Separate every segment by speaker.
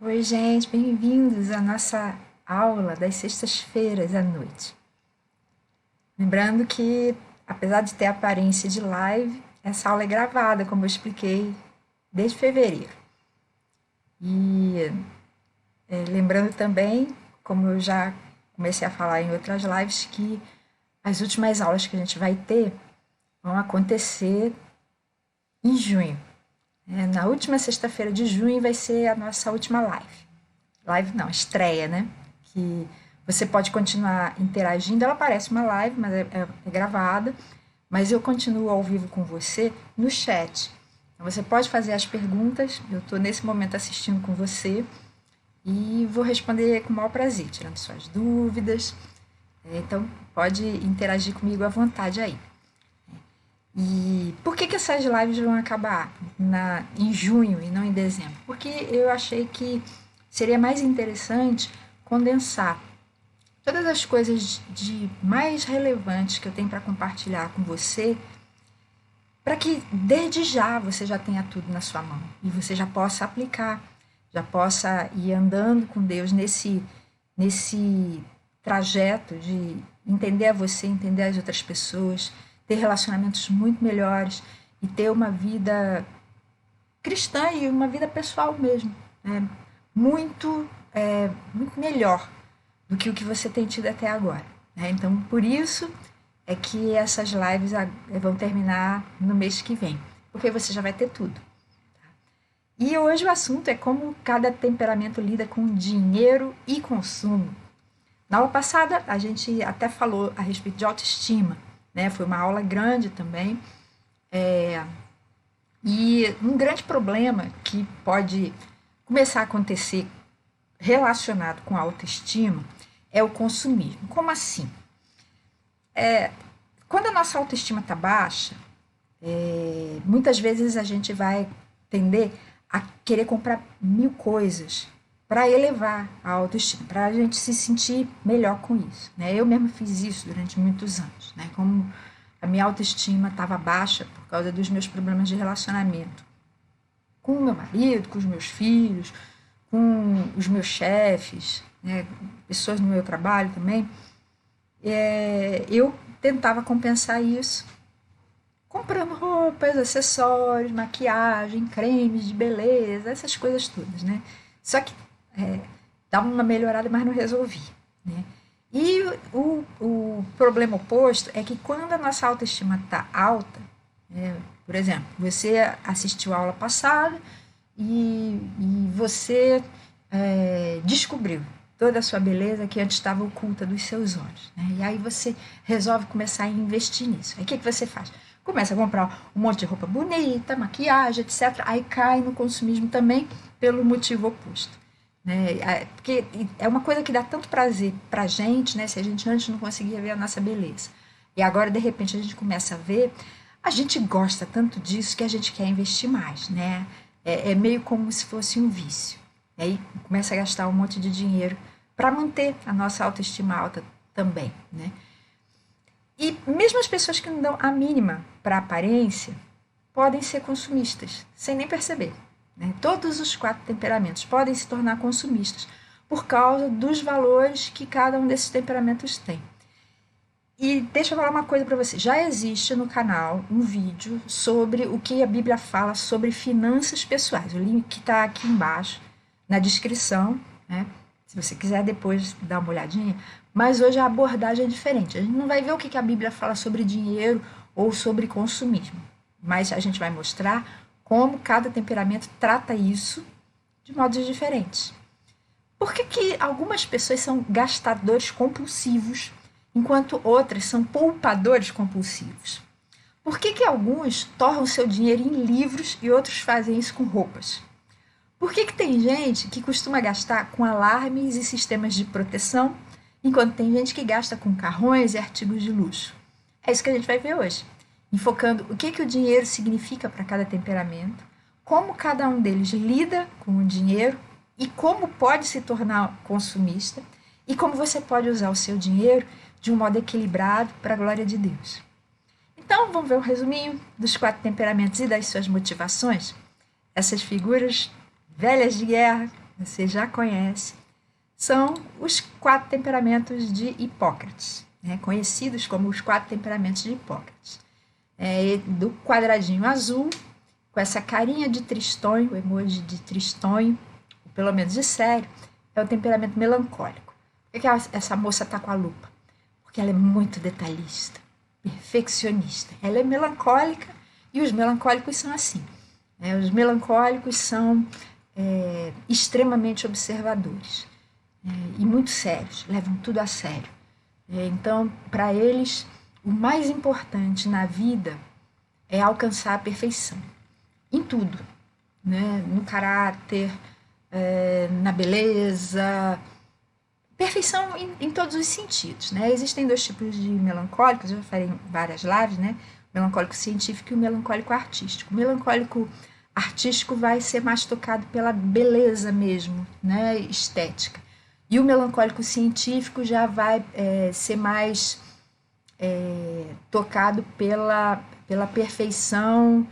Speaker 1: Oi, gente, bem-vindos à nossa aula das sextas-feiras à noite. Lembrando que, apesar de ter aparência de live, essa aula é gravada, como eu expliquei, desde fevereiro. E lembrando também, como eu já comecei a falar em outras lives, que as últimas aulas que a gente vai ter vão acontecer em junho. Na última sexta-feira de junho vai ser a nossa última live. Live não, estreia, né? Que você pode continuar interagindo. Ela parece uma live, mas é gravada. Mas eu continuo ao vivo com você no chat. Então você pode fazer as perguntas. Eu estou nesse momento assistindo com você e vou responder com o maior prazer, tirando suas dúvidas. Então pode interagir comigo à vontade aí. E por que essas lives vão acabar em junho e não em dezembro? Porque eu achei que seria mais interessante condensar todas as coisas de mais relevantes que eu tenho para compartilhar com você, para que desde já você já tenha tudo na sua mão e você já possa aplicar, já possa ir andando com Deus nesse trajeto de entender a você, entender as outras pessoas, ter relacionamentos muito melhores e ter uma vida cristã e uma vida pessoal mesmo, né? Muito melhor do que o que você tem tido até agora, né? Então, por isso é que essas lives vão terminar no mês que vem, porque você já vai ter tudo. Tá? E hoje o assunto é como cada temperamento lida com dinheiro e consumo. Na aula passada, a gente até falou a respeito de autoestima, né? Foi uma aula grande também. E um grande problema que pode começar a acontecer relacionado com a autoestima é o consumismo. Como assim? Quando a nossa autoestima está baixa, muitas vezes a gente vai tender a querer comprar mil coisas para elevar a autoestima, para a gente se sentir melhor com isso, né? Eu mesma fiz isso durante muitos anos, né? Como a minha autoestima estava baixa por causa dos meus problemas de relacionamento com o meu marido, com os meus filhos, com os meus chefes, né? Pessoas no meu trabalho também. Eu tentava compensar isso comprando roupas, acessórios, maquiagem, cremes de beleza, essas coisas todas, né? Só que dava uma melhorada, mas não resolvia, né? E o problema oposto é que quando a nossa autoestima está alta, por exemplo, você assistiu a aula passada e você descobriu toda a sua beleza que antes estava oculta dos seus olhos, né? E aí você resolve começar a investir nisso. Aí o que você faz? Começa a comprar um monte de roupa bonita, maquiagem, etc. Aí cai no consumismo também pelo motivo oposto, né? Porque é uma coisa que dá tanto prazer pra gente, né? Se a gente antes não conseguia ver a nossa beleza. E agora, de repente, a gente começa a ver, a gente gosta tanto disso que a gente quer investir mais, né? É meio como se fosse um vício. E aí começa a gastar um monte de dinheiro para manter a nossa autoestima alta também, né? E mesmo as pessoas que não dão a mínima para a aparência podem ser consumistas, sem nem perceber, né? Todos os 4 temperamentos podem se tornar consumistas por causa dos valores que cada um desses temperamentos tem. E deixa eu falar uma coisa para você. Já existe no canal um vídeo sobre o que a Bíblia fala sobre finanças pessoais. O link está aqui embaixo na descrição, né? Se você quiser depois dar uma olhadinha. Mas hoje a abordagem é diferente. A gente não vai ver o que a Bíblia fala sobre dinheiro ou sobre consumismo. Mas a gente vai mostrar como cada temperamento trata isso de modos diferentes. Por que algumas pessoas são gastadores compulsivos, enquanto outras são poupadores compulsivos? Por que alguns torram seu dinheiro em livros e outros fazem isso com roupas? Por que tem gente que costuma gastar com alarmes e sistemas de proteção, enquanto tem gente que gasta com carrões e artigos de luxo? É isso que a gente vai ver hoje, enfocando o que o dinheiro significa para cada temperamento, como cada um deles lida com o dinheiro e como pode se tornar consumista e como você pode usar o seu dinheiro de um modo equilibrado para a glória de Deus. Então, vamos ver um resuminho dos 4 temperamentos e das suas motivações? Essas figuras velhas de guerra você já conhece, são os 4 temperamentos de Hipócrates, né? Conhecidos como os 4 temperamentos de Hipócrates. Do quadradinho azul, com essa carinha de tristonho, o emoji de tristonho, ou pelo menos de sério, é o temperamento melancólico. Por que essa moça está com a lupa? Porque ela é muito detalhista, perfeccionista. Ela é melancólica e os melancólicos são assim. Os melancólicos são extremamente observadores e muito sérios, levam tudo a sério. Então, para eles, o mais importante na vida é alcançar a perfeição. Em tudo, né? No caráter, na beleza, perfeição em todos os sentidos, né? Existem 2 tipos de melancólicos, eu já falei em várias lives, né? O melancólico científico e o melancólico artístico. O melancólico artístico vai ser mais tocado pela beleza mesmo, né? Estética. E o melancólico científico já vai ser mais tocado pela perfeição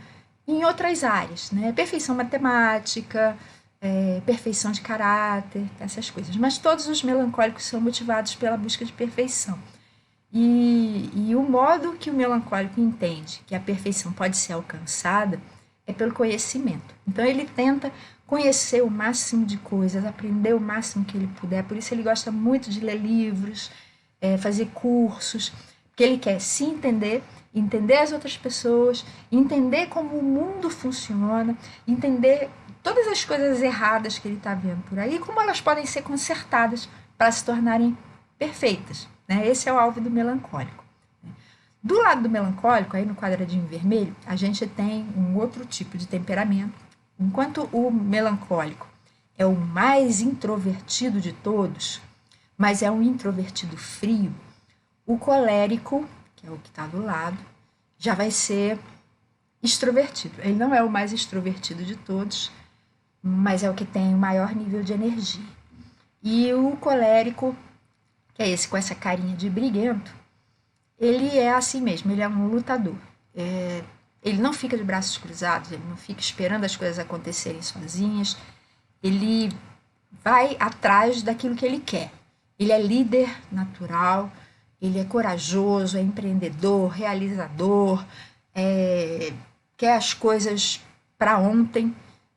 Speaker 1: em outras áreas, né? Perfeição matemática, perfeição de caráter, essas coisas. Mas todos os melancólicos são motivados pela busca de perfeição. E o modo que o melancólico entende que a perfeição pode ser alcançada é pelo conhecimento. Então ele tenta conhecer o máximo de coisas, aprender o máximo que ele puder. Por isso ele gosta muito de ler livros, fazer cursos, porque ele quer se entender, entender as outras pessoas, entender como o mundo funciona, entender todas as coisas erradas que ele está vendo por aí, como elas podem ser consertadas para se tornarem perfeitas, né? Esse é o alvo do melancólico. Do lado do melancólico, aí no quadradinho vermelho, a gente tem um outro tipo de temperamento. Enquanto o melancólico é o mais introvertido de todos, mas é um introvertido frio, o colérico, que é o que está do lado, já vai ser extrovertido. Ele não é o mais extrovertido de todos, mas é o que tem o maior nível de energia. E o colérico, que é esse com essa carinha de briguento, ele é assim mesmo, ele é um lutador. Ele não fica de braços cruzados, ele não fica esperando as coisas acontecerem sozinhas, ele vai atrás daquilo que ele quer. Ele é líder natural, ele é corajoso, é empreendedor, realizador, quer as coisas para ontem,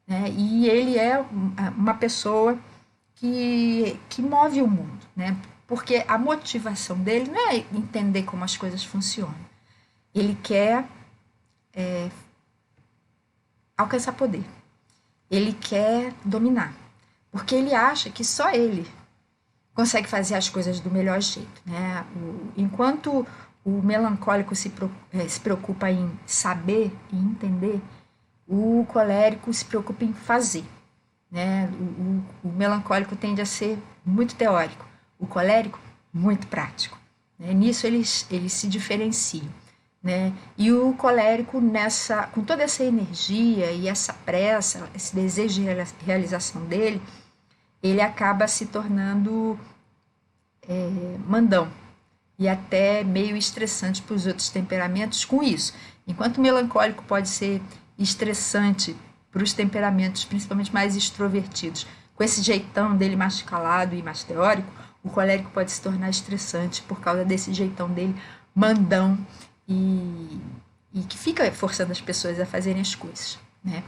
Speaker 1: né? E ele é uma pessoa que move o mundo, né? Porque a motivação dele não é entender como as coisas funcionam. Ele quer alcançar poder. Ele quer dominar. Porque ele acha que só ele consegue fazer as coisas do melhor jeito, né? Enquanto o melancólico se preocupa em saber e entender, o colérico se preocupa em fazer, né? O melancólico tende a ser muito teórico, o colérico muito prático, né? Nisso eles se diferenciam, né? E o colérico, com toda essa energia e essa pressa, esse desejo de realização dele, ele acaba se tornando mandão e até meio estressante para os outros temperamentos com isso. Enquanto o melancólico pode ser estressante para os temperamentos, principalmente mais extrovertidos, com esse jeitão dele mais calado e mais teórico, o colérico pode se tornar estressante por causa desse jeitão dele mandão e que fica forçando as pessoas a fazerem as coisas, né?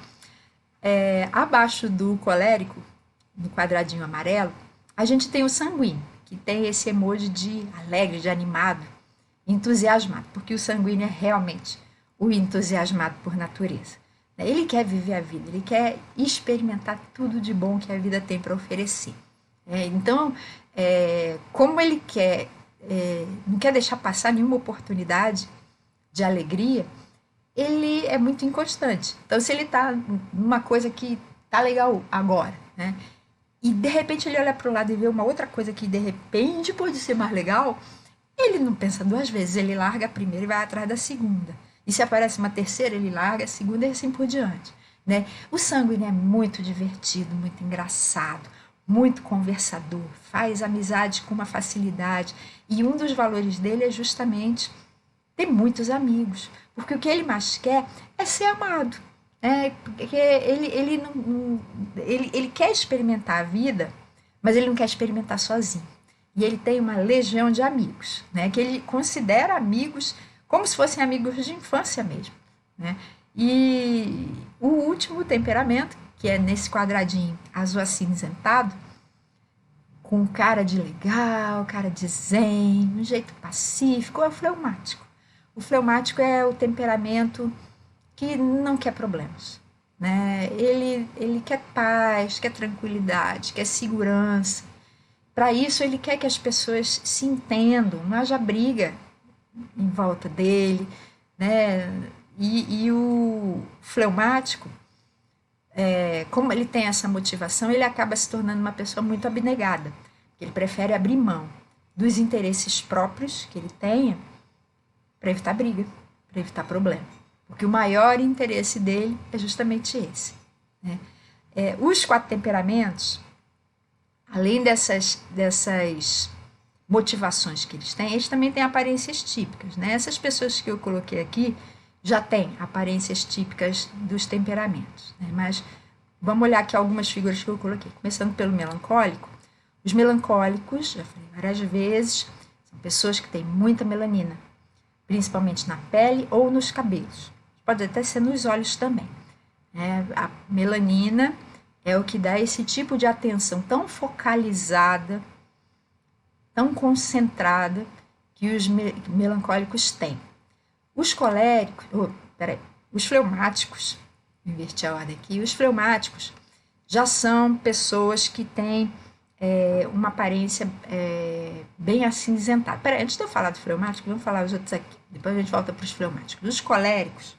Speaker 1: Abaixo do colérico, no quadradinho amarelo, a gente tem o sanguíneo, que tem esse emoji de alegre, de animado, entusiasmado, porque o sanguíneo é realmente o entusiasmado por natureza. Ele quer viver a vida, ele quer experimentar tudo de bom que a vida tem para oferecer. Então, como ele não quer deixar passar nenhuma oportunidade de alegria, ele é muito inconstante. Então, se ele está numa coisa que está legal agora, né? E de repente ele olha para o lado e vê uma outra coisa que de repente pode ser mais legal, ele não pensa 2 vezes, ele larga a primeira e vai atrás da segunda. E se aparece uma terceira, ele larga a segunda e assim por diante, né? O sanguíneo é muito divertido, muito engraçado, muito conversador, faz amizade com uma facilidade. E um dos valores dele é justamente ter muitos amigos, porque o que ele mais quer é ser amado. Porque ele quer experimentar a vida, mas ele não quer experimentar sozinho. E ele tem uma legião de amigos, né? Que ele considera amigos como se fossem amigos de infância mesmo, né? E o último temperamento, que é nesse quadradinho azul acinzentado, com cara de legal, cara de zen, um jeito pacífico, é o fleumático. O fleumático é o temperamento que não quer problemas, né? Ele quer paz, quer tranquilidade, quer segurança. Para isso, ele quer que as pessoas se entendam, não haja briga em volta dele, né? E o fleumático, como ele tem essa motivação, ele acaba se tornando uma pessoa muito abnegada. Ele prefere abrir mão dos interesses próprios que ele tenha para evitar briga, para evitar problema. Porque o maior interesse dele é justamente esse, né? Os 4 temperamentos, além dessas motivações que eles também têm aparências típicas, né? Essas pessoas que eu coloquei aqui já têm aparências típicas dos temperamentos, né? Mas vamos olhar aqui algumas figuras que eu coloquei. Começando pelo melancólico. Os melancólicos, já falei várias vezes, são pessoas que têm muita melanina, principalmente na pele ou nos cabelos. Pode até ser nos olhos também. A melanina é o que dá esse tipo de atenção tão focalizada, tão concentrada que os melancólicos têm. Os coléricos, os fleumáticos, inverti a ordem aqui, os fleumáticos já são pessoas que têm uma aparência bem acinzentada. Peraí, antes de eu falar do fleumático, vamos falar os outros aqui. Depois a gente volta para os fleumáticos. Os coléricos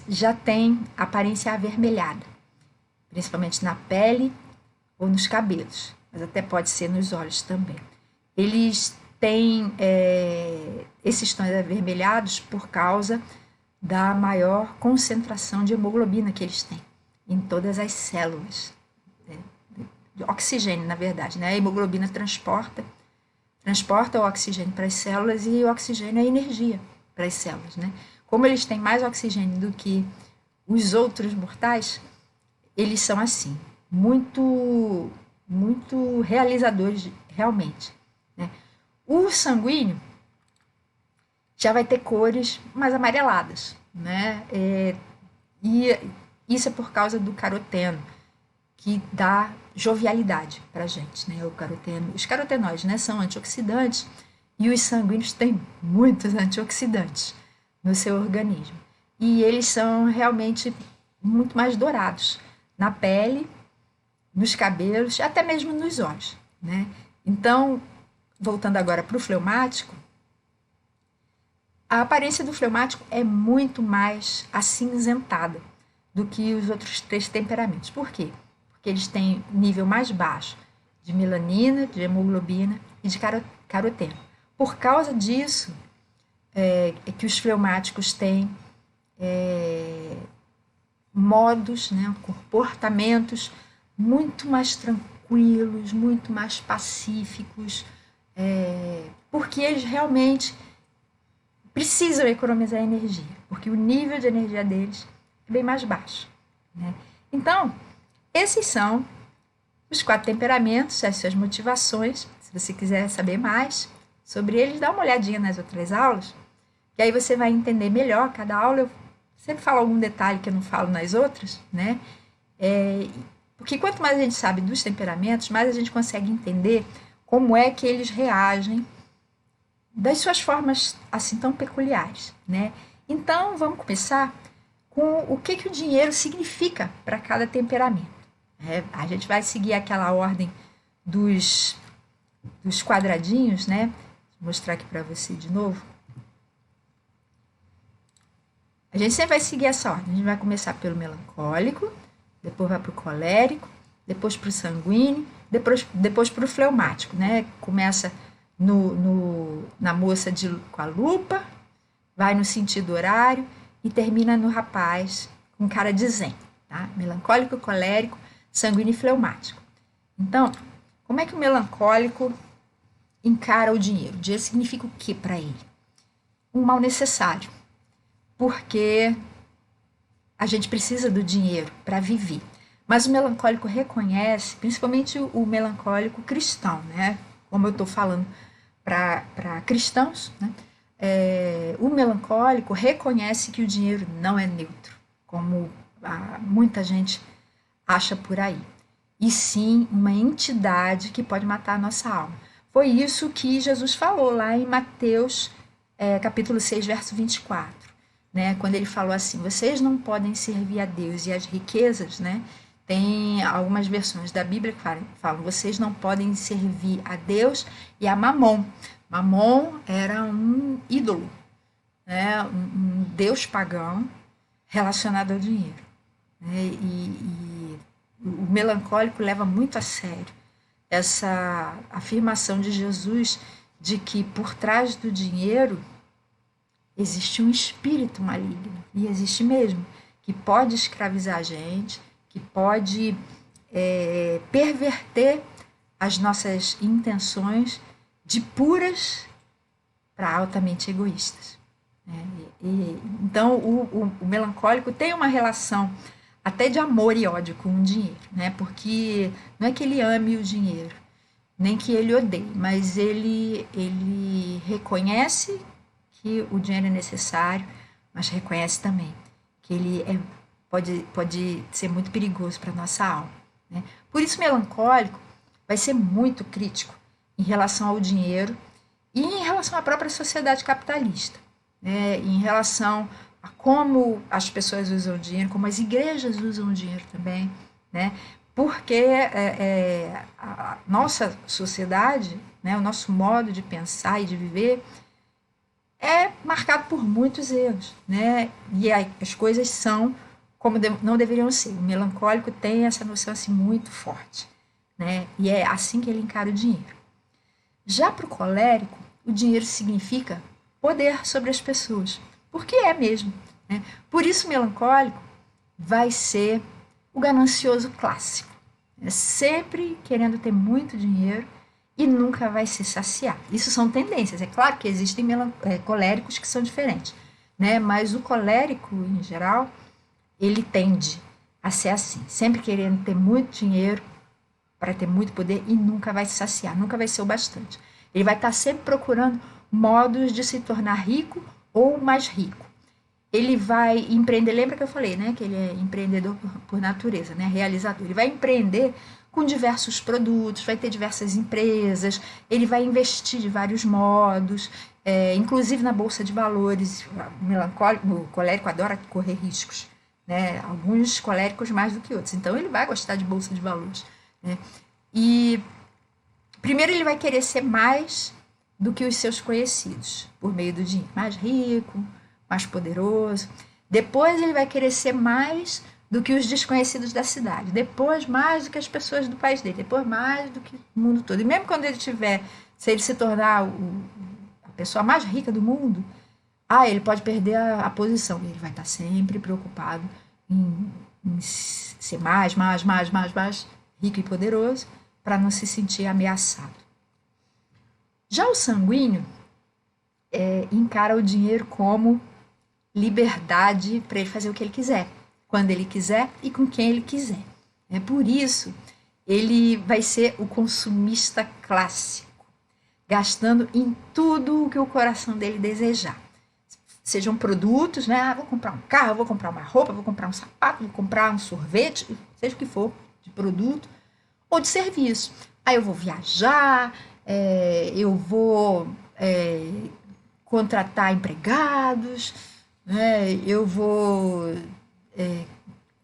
Speaker 1: já têm aparência avermelhada, principalmente na pele ou nos cabelos, mas até pode ser nos olhos também. Eles têm esses tons avermelhados por causa da maior concentração de hemoglobina que eles têm em todas as células. De oxigênio, na verdade, né? A hemoglobina transporta o oxigênio para as células e o oxigênio é energia para as células, né? Como eles têm mais oxigênio do que os outros mortais, eles são assim, muito realizadores realmente, né? O sanguíneo já vai ter cores mais amareladas, né? E isso é por causa do caroteno, que dá jovialidade para a gente, né? Os carotenoides, né, são antioxidantes e os sanguíneos têm muitos antioxidantes no seu organismo. E eles são realmente muito mais dourados na pele, nos cabelos, até mesmo nos olhos, né? Então, voltando agora para o fleumático, a aparência do fleumático é muito mais acinzentada do que os outros 3 temperamentos. Por quê? Porque eles têm nível mais baixo de melanina, de hemoglobina e de caroteno. Por causa disso, é que os fleumáticos têm modos, né, comportamentos muito mais tranquilos, muito mais pacíficos, porque eles realmente precisam economizar energia, porque o nível de energia deles é bem mais baixo, né? Então, esses são os 4 temperamentos, as suas motivações. Se você quiser saber mais sobre eles, dá uma olhadinha nas outras aulas, que aí você vai entender melhor. Cada aula eu sempre falo algum detalhe que eu não falo nas outras, né? Porque quanto mais a gente sabe dos temperamentos, mais a gente consegue entender como é que eles reagem das suas formas assim tão peculiares, né? Então, vamos começar com o que o dinheiro significa para cada temperamento. A gente vai seguir aquela ordem dos quadradinhos, né? Vou mostrar aqui para você de novo. A gente sempre vai seguir essa ordem. A gente vai começar pelo melancólico, depois vai para o colérico, depois para o sanguíneo, depois para o fleumático, né? Começa na moça com a lupa, vai no sentido horário e termina no rapaz com cara de zen, tá? Melancólico, colérico, sanguíneo e fleumático. Então, como é que o melancólico encara o dinheiro? O dinheiro significa o que para ele? Um mal necessário, porque a gente precisa do dinheiro para viver. Mas o melancólico reconhece, principalmente o melancólico cristão, né? Como eu estou falando para cristãos, né? O melancólico reconhece que o dinheiro não é neutro, como muita gente acha por aí, e sim uma entidade que pode matar a nossa alma. Foi isso que Jesus falou lá em Mateus, capítulo 6, verso 24, né? Quando ele falou assim, vocês não podem servir a Deus e as riquezas, né? Tem algumas versões da Bíblia que falam, vocês não podem servir a Deus e a Mamon. Mamon era um ídolo, né? Um deus pagão relacionado ao dinheiro, né? E o melancólico leva muito a sério essa afirmação de Jesus de que por trás do dinheiro existe um espírito maligno, e existe mesmo, que pode escravizar a gente, que pode perverter as nossas intenções de puras para altamente egoístas. Né? Então, o melancólico tem uma relação até de amor e ódio com o dinheiro, né? Porque não é que ele ame o dinheiro, nem que ele odeie, mas ele reconhece que o dinheiro é necessário, mas reconhece também que ele pode ser muito perigoso para a nossa alma. Né? Por isso, o melancólico vai ser muito crítico em relação ao dinheiro e em relação à própria sociedade capitalista, né? Em relação a como as pessoas usam o dinheiro, como as igrejas usam o dinheiro também, né? Porque a nossa sociedade, né, o nosso modo de pensar e de viver é marcado por muitos erros, né? E as coisas são como não deveriam ser. O melancólico tem essa noção assim muito forte, né? E é assim que ele encara o dinheiro. Já para o colérico, o dinheiro significa poder sobre as pessoas, porque é mesmo, né? Por isso o melancólico vai ser o ganancioso clássico, né? Sempre querendo ter muito dinheiro e nunca vai se saciar. Isso são tendências. É claro que existem coléricos que são diferentes, né? Mas o colérico, em geral, ele tende a ser assim, sempre querendo ter muito dinheiro para ter muito poder e nunca vai se saciar, nunca vai ser o bastante. Ele vai estar sempre procurando modos de se tornar rico ou mais rico. Ele vai empreender, lembra que eu falei, né, que ele é empreendedor por natureza, né, realizador. Ele vai empreender com diversos produtos, vai ter diversas empresas, ele vai investir de vários modos, inclusive na bolsa de valores. O melancólico, o colérico adora correr riscos, né, alguns coléricos mais do que outros. Então ele vai gostar de bolsa de valores, né? E primeiro ele vai querer ser mais do que os seus conhecidos, por meio do dinheiro, mais rico, mais poderoso. Depois ele vai querer ser mais do que os desconhecidos da cidade. Depois mais do que as pessoas do país dele. Depois mais do que o mundo todo. E mesmo quando ele se ele se tornar a pessoa mais rica do mundo, ele pode perder a posição. Ele vai estar sempre preocupado em ser mais rico e poderoso para não se sentir ameaçado. Já o sanguíneo encara o dinheiro como liberdade para ele fazer o que ele quiser, quando ele quiser e com quem ele quiser. Por isso, ele vai ser o consumista clássico, gastando em tudo o que o coração dele desejar. Sejam produtos, né? Vou comprar um carro, vou comprar uma roupa, vou comprar um sapato, vou comprar um sorvete, seja o que for, de produto ou de serviço. Aí eu vou viajar, eu vou contratar empregados, né? Eu vou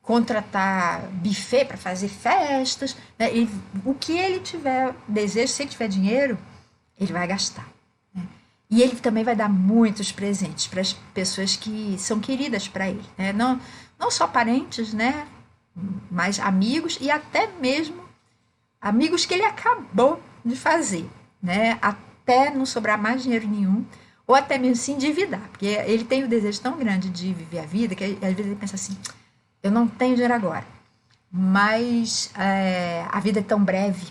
Speaker 1: contratar buffet para fazer festas, né? E o que ele tiver desejo, se ele tiver dinheiro, ele vai gastar, né? E ele também vai dar muitos presentes para as pessoas que são queridas para ele, né? Não só parentes, né? Mas amigos e até mesmo amigos que ele acabou de fazer, né? Até não sobrar mais dinheiro nenhum, ou até mesmo se endividar, porque ele tem o desejo tão grande de viver a vida, que às vezes ele pensa assim, eu não tenho dinheiro agora, mas a vida é tão breve,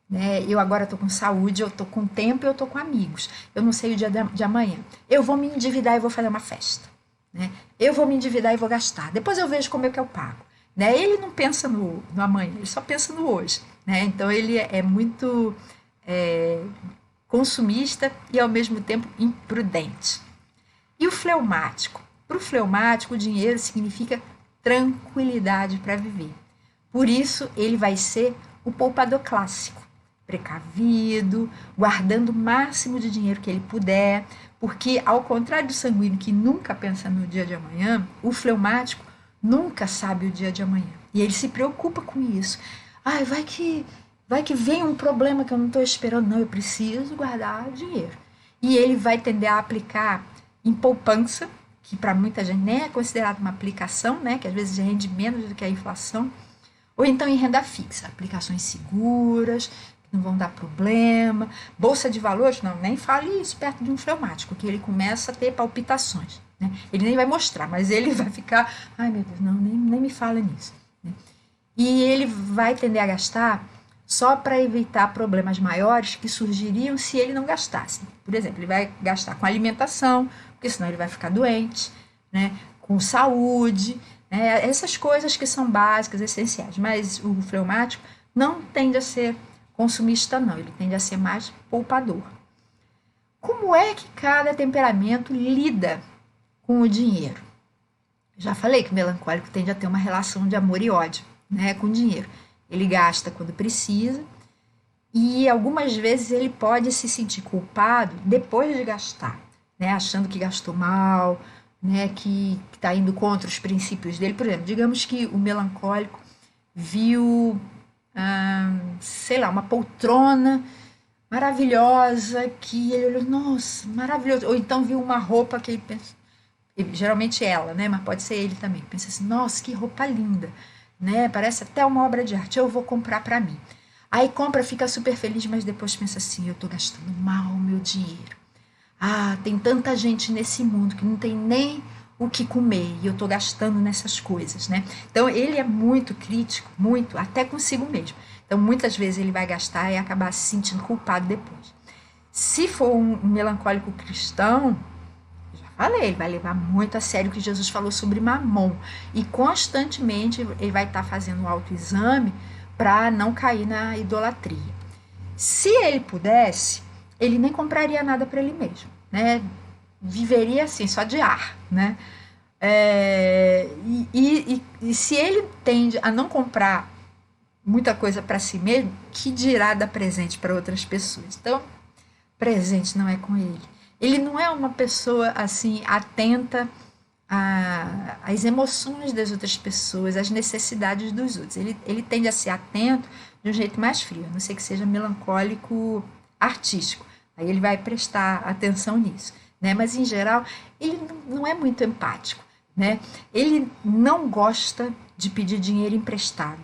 Speaker 1: né? Eu agora estou com saúde, eu estou com tempo, eu estou com amigos, eu não sei o dia de amanhã, eu vou me endividar e vou fazer uma festa, né? Eu vou me endividar e vou gastar. Depois eu vejo como é que eu pago. Né? Ele não pensa no amanhã, ele só pensa no hoje. Né? Então ele é muito consumista e ao mesmo tempo imprudente. E o fleumático? Para o fleumático, o dinheiro significa tranquilidade para viver. Por isso, ele vai ser o poupador clássico, precavido, guardando o máximo de dinheiro que ele puder, porque, ao contrário do sanguíneo, que nunca pensa no dia de amanhã, o fleumático nunca sabe o dia de amanhã. E ele se preocupa com isso. Ai, vai que vem um problema que eu não estou esperando. Não, eu preciso guardar dinheiro. E ele vai tender a aplicar em poupança, que para muita gente nem é considerada uma aplicação, né, que às vezes rende menos do que a inflação, ou então em renda fixa, aplicações seguras, que não vão dar problema, bolsa de valores, não, nem fale isso perto de um fleumático, que ele começa a ter palpitações, né? Ele nem vai mostrar, mas ele vai ficar, ai meu Deus, não, nem me fala nisso, né? E ele vai tender a gastar só para evitar problemas maiores que surgiriam se ele não gastasse. Por exemplo, ele vai gastar com alimentação, porque senão ele vai ficar doente, né? Com saúde, né? Essas coisas que são básicas, essenciais. Mas o fleumático não tende a ser consumista, não. Ele tende a ser mais poupador. Como é que cada temperamento lida com o dinheiro? Já falei que o melancólico tende a ter uma relação de amor e ódio, né, com o dinheiro. Ele gasta quando precisa e algumas vezes ele pode se sentir culpado depois de gastar, né, achando que gastou mal, né, que está indo contra os princípios dele. Por exemplo, digamos que o melancólico viu, sei lá, uma poltrona maravilhosa que ele olhou, nossa, maravilhoso. Ou então viu uma roupa que ele pensa, geralmente ela, né, mas pode ser ele também, pensa assim, nossa, que roupa linda, né, parece até uma obra de arte, eu vou comprar para mim. Aí compra, fica super feliz, mas depois pensa assim, eu estou gastando mal o meu dinheiro. Ah, tem tanta gente nesse mundo que não tem nem o que comer e eu estou gastando nessas coisas, né? Então ele é muito crítico, muito, até consigo mesmo. Então muitas vezes ele vai gastar e acabar se sentindo culpado depois. Se for um melancólico cristão, já falei, ele vai levar muito a sério o que Jesus falou sobre Mamon e constantemente ele vai estar fazendo um autoexame para não cair na idolatria. Se ele pudesse, ele nem compraria nada para ele mesmo, né? Viveria assim, só de ar, né? E se ele tende a não comprar muita coisa para si mesmo, que dirá dar presente para outras pessoas? Então, presente não é com ele. Ele não é uma pessoa assim atenta às emoções das outras pessoas, às necessidades dos outros. Ele tende a ser atento de um jeito mais frio, a não ser que seja melancólico artístico. Aí ele vai prestar atenção nisso, né? Mas, em geral, ele não é muito empático, né? Ele não gosta de pedir dinheiro emprestado,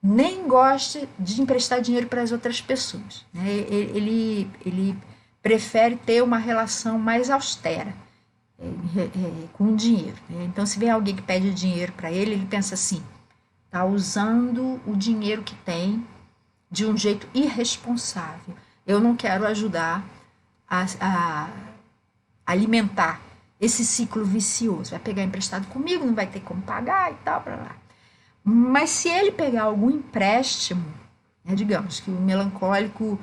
Speaker 1: nem gosta de emprestar dinheiro para as outras pessoas, né? Ele prefere ter uma relação mais austera com o dinheiro, né? Então, se vem alguém que pede dinheiro para ele, ele pensa assim, está usando o dinheiro que tem de um jeito irresponsável. Eu não quero ajudar a alimentar esse ciclo vicioso. Vai pegar emprestado comigo, não vai ter como pagar e tal, blá, blá. Mas se ele pegar algum empréstimo, né, digamos que o melancólico,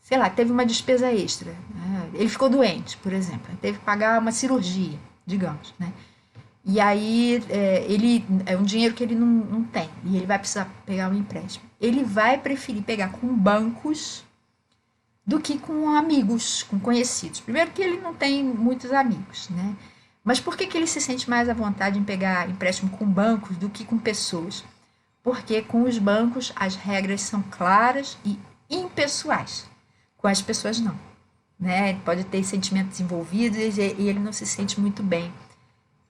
Speaker 1: sei lá, teve uma despesa extra, né, ele ficou doente, por exemplo, teve que pagar uma cirurgia, digamos, né? E aí ele é um dinheiro que ele não tem e ele vai precisar pegar um empréstimo. Ele vai preferir pegar com bancos do que com amigos, com conhecidos. Primeiro que ele não tem muitos amigos, né? Mas por que ele se sente mais à vontade em pegar empréstimo com bancos do que com pessoas? Porque com os bancos as regras são claras e impessoais. Com as pessoas não, né? Pode ter sentimentos envolvidos e ele não se sente muito bem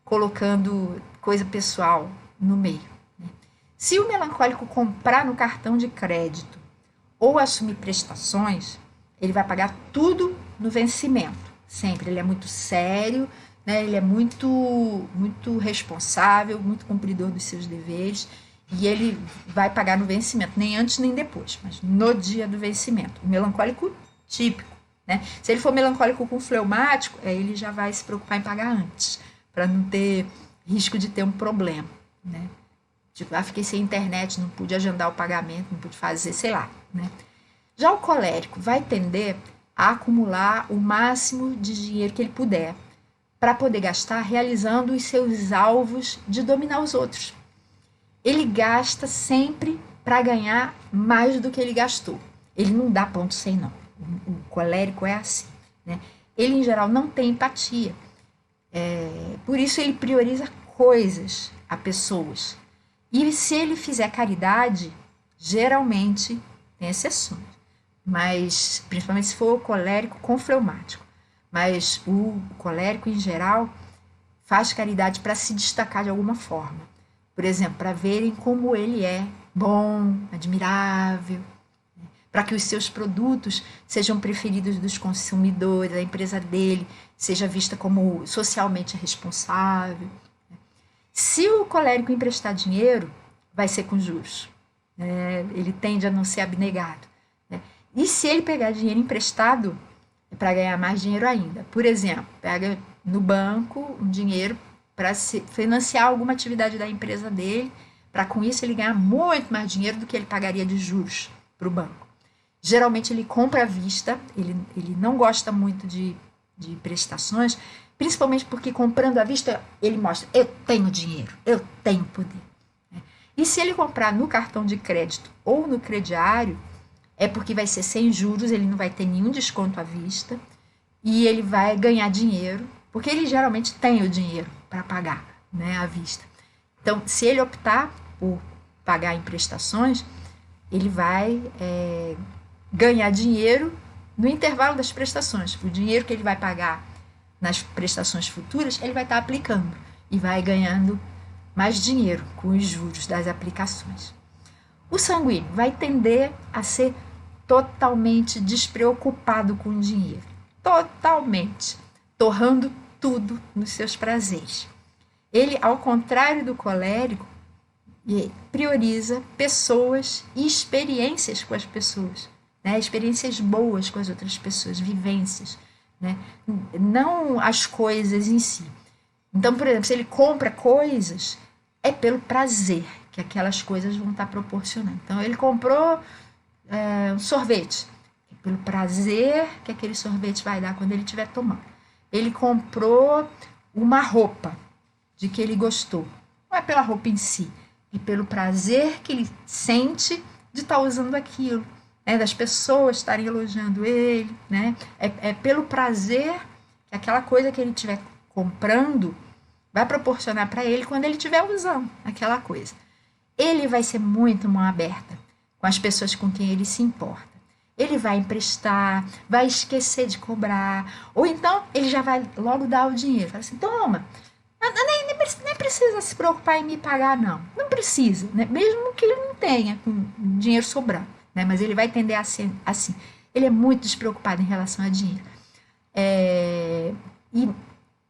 Speaker 1: colocando coisa pessoal no meio, né? Se o melancólico comprar no cartão de crédito ou assumir prestações, ele vai pagar tudo no vencimento, sempre. Ele é muito sério, né? Ele é muito responsável, muito cumpridor dos seus deveres, e ele vai pagar no vencimento, nem antes nem depois, mas no dia do vencimento. O melancólico típico, né? Se ele for melancólico com fleumático, ele já vai se preocupar em pagar antes, para não ter risco de ter um problema, né? Tipo, fiquei sem internet, não pude agendar o pagamento, não pude fazer, sei lá, né? Já o colérico vai tender a acumular o máximo de dinheiro que ele puder para poder gastar realizando os seus alvos de dominar os outros. Ele gasta sempre para ganhar mais do que ele gastou. Ele não dá ponto sem não. O colérico é assim, né? Ele, em geral, não tem empatia. Por isso, ele prioriza coisas a pessoas. E se ele fizer caridade, geralmente tem exceções, mas principalmente se for o colérico com fleumático. Mas o colérico, em geral, faz caridade para se destacar de alguma forma. Por exemplo, para verem como ele é bom, admirável, para que os seus produtos sejam preferidos dos consumidores, a empresa dele seja vista como socialmente responsável. Se o colérico emprestar dinheiro, vai ser com juros. Ele tende a não ser abnegado. E se ele pegar dinheiro emprestado, é para ganhar mais dinheiro ainda. Por exemplo, pega no banco um dinheiro para financiar alguma atividade da empresa dele, para com isso ele ganhar muito mais dinheiro do que ele pagaria de juros para o banco. Geralmente ele compra à vista, ele não gosta muito de prestações, principalmente porque comprando à vista ele mostra, eu tenho dinheiro, eu tenho poder. E se ele comprar no cartão de crédito ou no crediário, é porque vai ser sem juros, ele não vai ter nenhum desconto à vista e ele vai ganhar dinheiro, porque ele geralmente tem o dinheiro para pagar, né, à vista. Então, se ele optar por pagar em prestações, ele vai ganhar dinheiro no intervalo das prestações. O dinheiro que ele vai pagar nas prestações futuras, ele vai estar aplicando e vai ganhando mais dinheiro com os juros das aplicações. O sanguíneo vai tender a ser totalmente despreocupado com o dinheiro. Totalmente. Torrando tudo nos seus prazeres. Ele, ao contrário do colérico, prioriza pessoas e experiências com as pessoas. Né? Experiências boas com as outras pessoas, vivências. Né? Não as coisas em si. Então, por exemplo, se ele compra coisas, é pelo prazer que aquelas coisas vão estar proporcionando. Então, ele comprou um sorvete, é pelo prazer que aquele sorvete vai dar quando ele estiver tomando. Ele comprou uma roupa de que ele gostou. Não é pela roupa em si, é pelo prazer que ele sente de estar usando aquilo, né? Das pessoas estarem elogiando ele, né? É pelo prazer que aquela coisa que ele estiver comprando vai proporcionar para ele quando ele estiver usando aquela coisa. Ele vai ser muito mão aberta com as pessoas com quem ele se importa. Ele vai emprestar, vai esquecer de cobrar, ou então ele já vai logo dar o dinheiro. Fala assim, toma, nem precisa se preocupar em me pagar, não. Não precisa, né? Mesmo que ele não tenha com dinheiro sobrando, né? Mas ele vai tender a ser assim. Ele é muito despreocupado em relação a dinheiro. E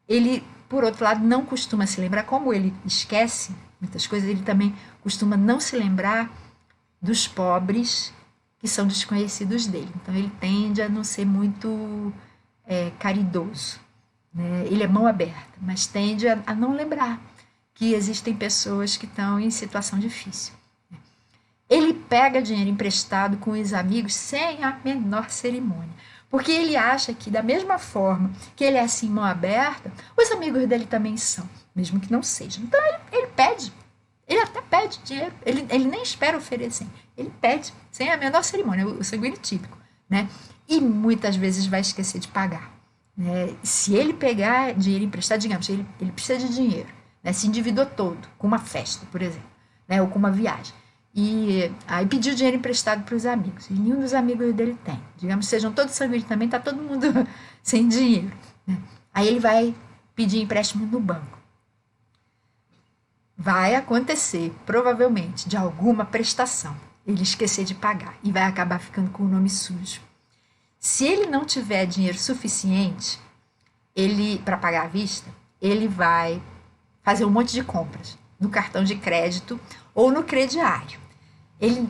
Speaker 1: ele, por outro lado, não costuma se lembrar, como ele esquece muitas coisas, ele também costuma não se lembrar dos pobres que são desconhecidos dele. Então, ele tende a não ser muito caridoso. Né? Ele é mão aberta, mas tende a não lembrar que existem pessoas que estão em situação difícil. Ele pega dinheiro emprestado com os amigos sem a menor cerimônia, porque ele acha que, da mesma forma que ele é assim, mão aberta, os amigos dele também são, mesmo que não sejam. Então, ele pede. Ele até pede dinheiro, ele nem espera oferecer, ele pede, sem a menor cerimônia, o sanguíneo típico, né? E muitas vezes vai esquecer de pagar. Né? Se ele pegar dinheiro emprestado, digamos, ele precisa de dinheiro, né? Se endividou todo, com uma festa, por exemplo, né? Ou com uma viagem, e aí pediu dinheiro emprestado para os amigos, e nenhum dos amigos dele tem, digamos, sejam todos sanguíneos também, está todo mundo sem dinheiro. Né? Aí ele vai pedir empréstimo no banco. Vai acontecer, provavelmente, de alguma prestação, ele esquecer de pagar e vai acabar ficando com o nome sujo. Se ele não tiver dinheiro suficiente para pagar à vista, ele vai fazer um monte de compras no cartão de crédito ou no crediário. Ele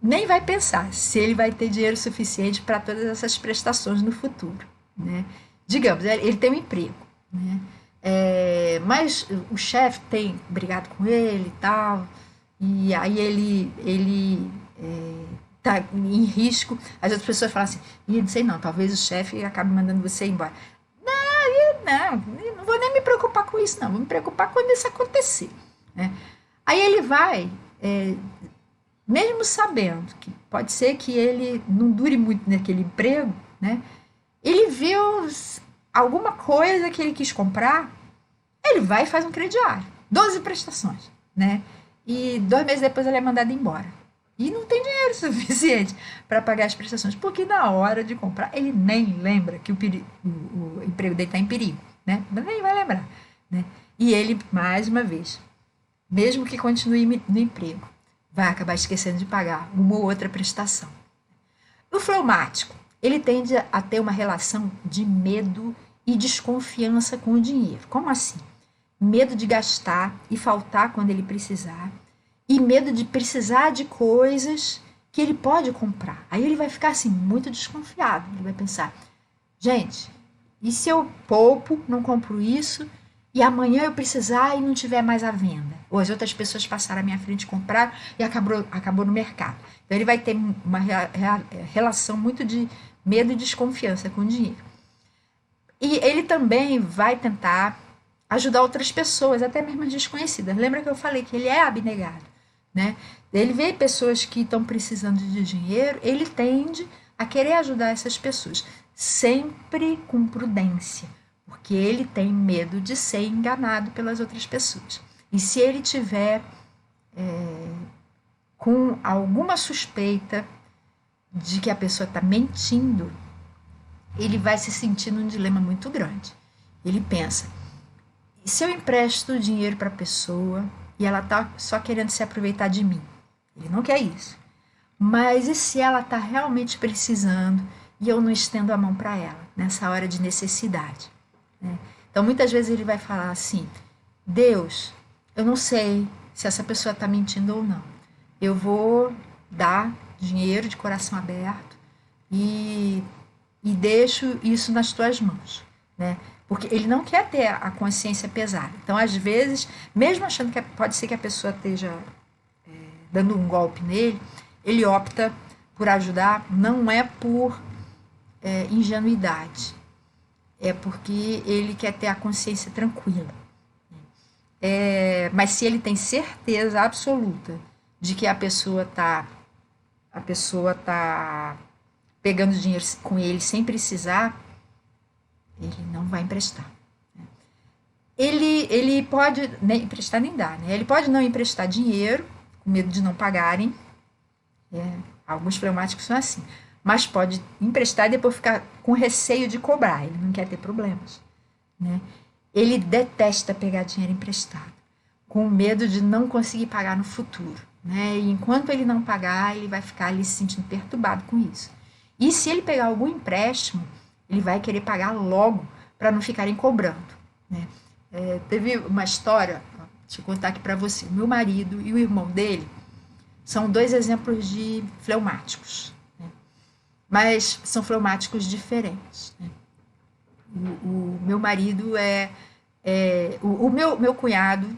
Speaker 1: nem vai pensar se ele vai ter dinheiro suficiente para todas essas prestações no futuro. Né? Digamos, ele tem um emprego, né? Mas o chefe tem brigado com ele e tal, e aí ele tá em risco. As outras pessoas falam assim, não sei não, talvez o chefe acabe mandando você embora. Não, não vou nem me preocupar com isso, não. Vou me preocupar quando isso acontecer. Né? Aí ele vai, mesmo sabendo que pode ser que ele não dure muito naquele emprego, né? Ele viu alguma coisa que ele quis comprar, ele vai e faz um crediário. 12 prestações, né? E 2 meses depois ele é mandado embora. E não tem dinheiro suficiente para pagar as prestações, porque na hora de comprar ele nem lembra que o emprego dele está em perigo, né? Nem vai lembrar, né? E ele, mais uma vez, mesmo que continue no emprego, vai acabar esquecendo de pagar uma ou outra prestação. O fleumático, ele tende a ter uma relação de medo e desconfiança com o dinheiro. Como assim? Medo de gastar e faltar quando ele precisar, e medo de precisar de coisas que ele pode comprar. Aí ele vai ficar assim muito desconfiado. Ele vai pensar: gente, e se eu poupo, não compro isso, e amanhã eu precisar e não tiver mais à venda? Ou as outras pessoas passaram à minha frente, comprar e acabou no mercado. Então ele vai ter uma relação muito de medo e desconfiança com o dinheiro. E ele também vai tentar ajudar outras pessoas, até mesmo desconhecidas. Lembra que eu falei que ele é abnegado, né? Ele vê pessoas que estão precisando de dinheiro, ele tende a querer ajudar essas pessoas, sempre com prudência, porque ele tem medo de ser enganado pelas outras pessoas. E se ele tiver com alguma suspeita de que a pessoa está mentindo, ele vai se sentir num dilema muito grande. Ele pensa: e se eu empresto dinheiro para a pessoa e ela está só querendo se aproveitar de mim? Ele não quer isso. Mas e se ela está realmente precisando e eu não estendo a mão para ela nessa hora de necessidade? Né? Então, muitas vezes ele vai falar assim: Deus, eu não sei se essa pessoa está mentindo ou não. Eu vou dar dinheiro de coração aberto e deixo isso nas tuas mãos, né? Porque ele não quer ter a consciência pesada. Então, às vezes, mesmo achando que pode ser que a pessoa esteja dando um golpe nele, ele opta por ajudar, não é por ingenuidade, é porque ele quer ter a consciência tranquila. Mas se ele tem certeza absoluta de que a pessoa tá pegando dinheiro com ele sem precisar, ele não vai emprestar. Ele pode nem emprestar nem dar, né? Ele pode não emprestar dinheiro, com medo de não pagarem. Alguns fleumáticos são assim. Mas pode emprestar e depois ficar com receio de cobrar. Ele não quer ter problemas, né? Ele detesta pegar dinheiro emprestado, com medo de não conseguir pagar no futuro, né? E enquanto ele não pagar, ele vai ficar ali se sentindo perturbado com isso. E se ele pegar algum empréstimo, ele vai querer pagar logo para não ficarem cobrando, né? Teve uma história, deixa eu contar aqui para você. Meu marido e o irmão dele são 2 exemplos de fleumáticos, né? Mas são fleumáticos diferentes, né? O meu marido o meu cunhado,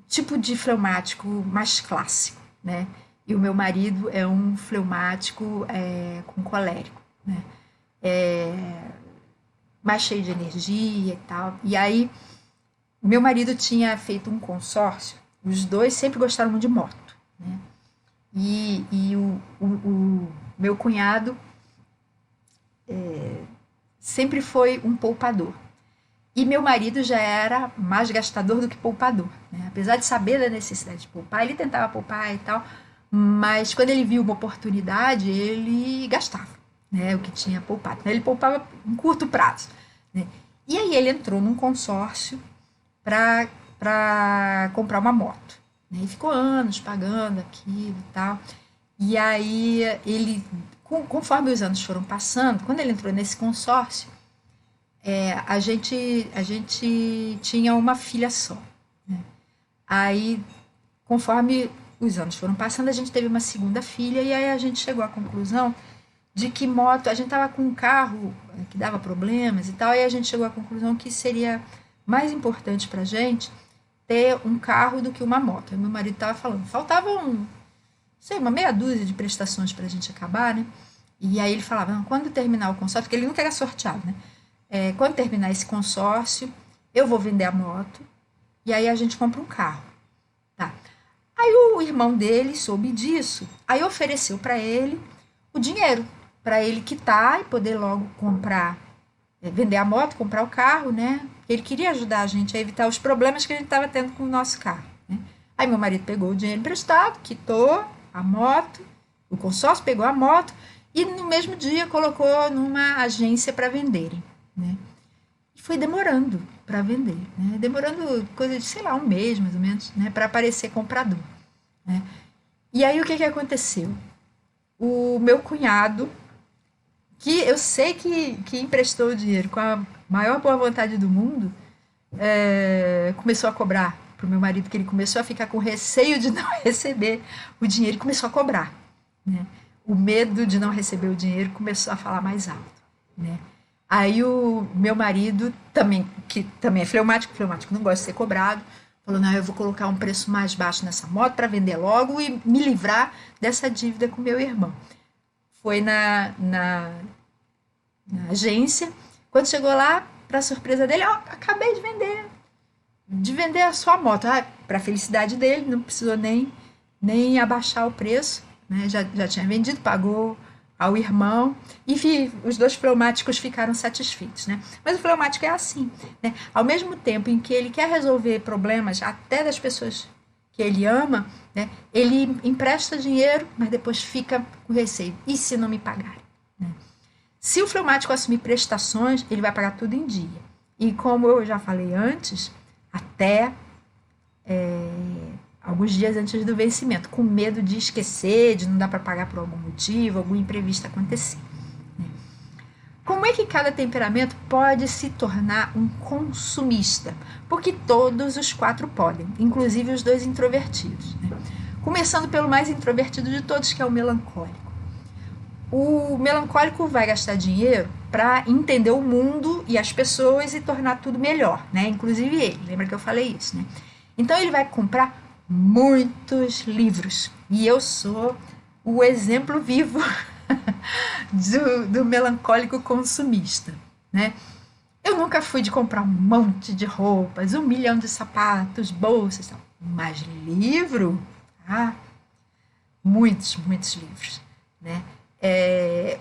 Speaker 1: tipo de fleumático mais clássico, né? E o meu marido é um fleumático com colérico, né? Mais cheio de energia e tal. E aí, meu marido tinha feito um consórcio, os dois sempre gostaram muito de moto, né? E o meu cunhado sempre foi um poupador. E meu marido já era mais gastador do que poupador, né? Apesar de saber da necessidade de poupar, ele tentava poupar e tal, mas quando ele viu uma oportunidade, ele gastava, né, o que tinha poupado. Ele poupava em curto prazo, né? E aí ele entrou num consórcio para comprar uma moto, né? E ficou anos pagando aquilo e tal. E aí ele, conforme os anos foram passando, quando ele entrou nesse consórcio, a gente tinha uma filha só, né? Aí, conforme os anos foram passando, a gente teve uma segunda filha, e aí a gente chegou à conclusão de que moto, a gente estava com um carro que dava problemas e tal, e a gente chegou à conclusão que seria mais importante para a gente ter um carro do que uma moto. Meu marido estava falando, faltavam, sei, uma meia dúzia de prestações para a gente acabar, né? E aí ele falava, quando terminar o consórcio, porque ele nunca era sorteado, né? Quando terminar esse consórcio, eu vou vender a moto e aí a gente compra um carro, tá? Aí o irmão dele soube disso, aí ofereceu para ele o dinheiro, para ele quitar e poder logo comprar, vender a moto, comprar o carro, né? Ele queria ajudar a gente a evitar os problemas que a gente estava tendo com o nosso carro, né? Aí meu marido pegou o dinheiro emprestado, quitou a moto, o consórcio pegou a moto e no mesmo dia colocou numa agência para venderem, né? E foi demorando para vender, né? Demorando coisa de, sei lá, um mês mais ou menos, né? Para aparecer comprador, né? E aí o que aconteceu? O meu cunhado, que eu sei que emprestou o dinheiro com a maior boa vontade do mundo, começou a cobrar para o meu marido, que ele começou a ficar com receio de não receber o dinheiro e começou a cobrar, né? O medo de não receber o dinheiro começou a falar mais alto, né? Aí o meu marido, também, que também é fleumático não gosta de ser cobrado, falou, não, eu vou colocar um preço mais baixo nessa moto para vender logo e me livrar dessa dívida com meu irmão. Foi na agência, quando chegou lá, para surpresa dele, acabei de vender a sua moto. Para felicidade dele, não precisou nem abaixar o preço, né? Já tinha vendido, pagou ao irmão, e os dois fleumáticos ficaram satisfeitos, né? Mas o fleumático é assim, né? Ao mesmo tempo em que ele quer resolver problemas até das pessoas que ele ama, né? Ele empresta dinheiro, mas depois fica com receio. E se não me pagarem, né? Se o fleumático assumir prestações, ele vai pagar tudo em dia. E como eu já falei antes, até alguns dias antes do vencimento, com medo de esquecer, de não dar para pagar por algum motivo, algum imprevisto acontecer, né? Como é que cada temperamento pode se tornar um consumista? Porque todos os 4 podem, inclusive os 2 introvertidos, né? Começando pelo mais introvertido de todos, que é o melancólico. O melancólico vai gastar dinheiro para entender o mundo e as pessoas e tornar tudo melhor, né? Inclusive ele. Lembra que eu falei isso, né? Então ele vai comprar muitos livros. E eu sou o exemplo vivo do melancólico consumista, né? Eu nunca fui de comprar um monte de roupas, 1 milhão de sapatos, bolsas, mas livro, muitos livros, né?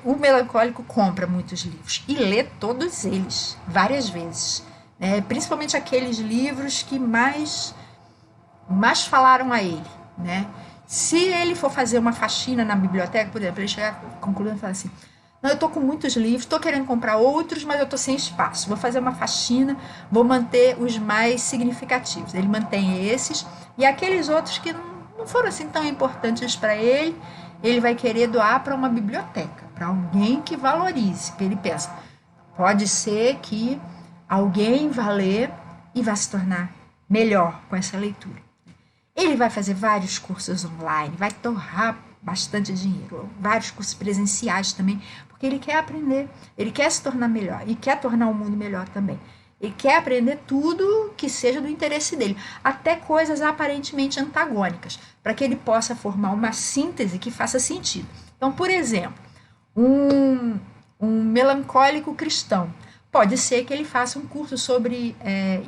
Speaker 1: O melancólico compra muitos livros e lê todos eles várias vezes, né? Principalmente aqueles livros que mais falaram a ele, né? Se ele for fazer uma faxina na biblioteca, por exemplo, ele chegar concluindo e falar assim, não, eu estou com muitos livros, estou querendo comprar outros, mas eu estou sem espaço, vou fazer uma faxina, vou manter os mais significativos. Ele mantém esses, e aqueles outros que não foram assim tão importantes para ele, ele vai querer doar para uma biblioteca, para alguém que valorize, porque ele pensa, pode ser que alguém vá ler e vá se tornar melhor com essa leitura. Ele vai fazer vários cursos online, vai torrar bastante dinheiro, vários cursos presenciais também, porque ele quer aprender, ele quer se tornar melhor e quer tornar o mundo melhor também. Ele quer aprender tudo que seja do interesse dele, até coisas aparentemente antagônicas, para que ele possa formar uma síntese que faça sentido. Então, por exemplo, um melancólico cristão, pode ser que ele faça um curso sobre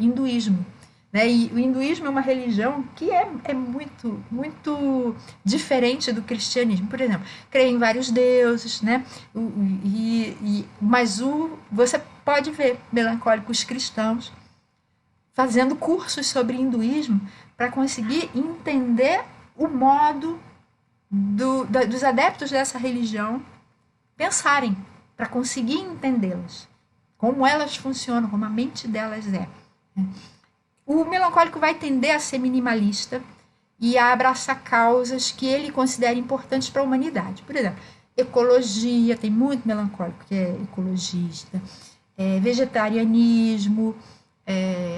Speaker 1: hinduísmo, né? E o hinduísmo é uma religião que é muito diferente do cristianismo. Por exemplo, crê em vários deuses, né? Mas você pode ver melancólicos cristãos fazendo cursos sobre hinduísmo para conseguir entender o modo dos adeptos dessa religião pensarem, para conseguir entendê-las, como elas funcionam, como a mente delas é. O melancólico vai tender a ser minimalista e a abraçar causas que ele considera importantes para a humanidade. Por exemplo, ecologia, tem muito melancólico que é ecologista, vegetarianismo,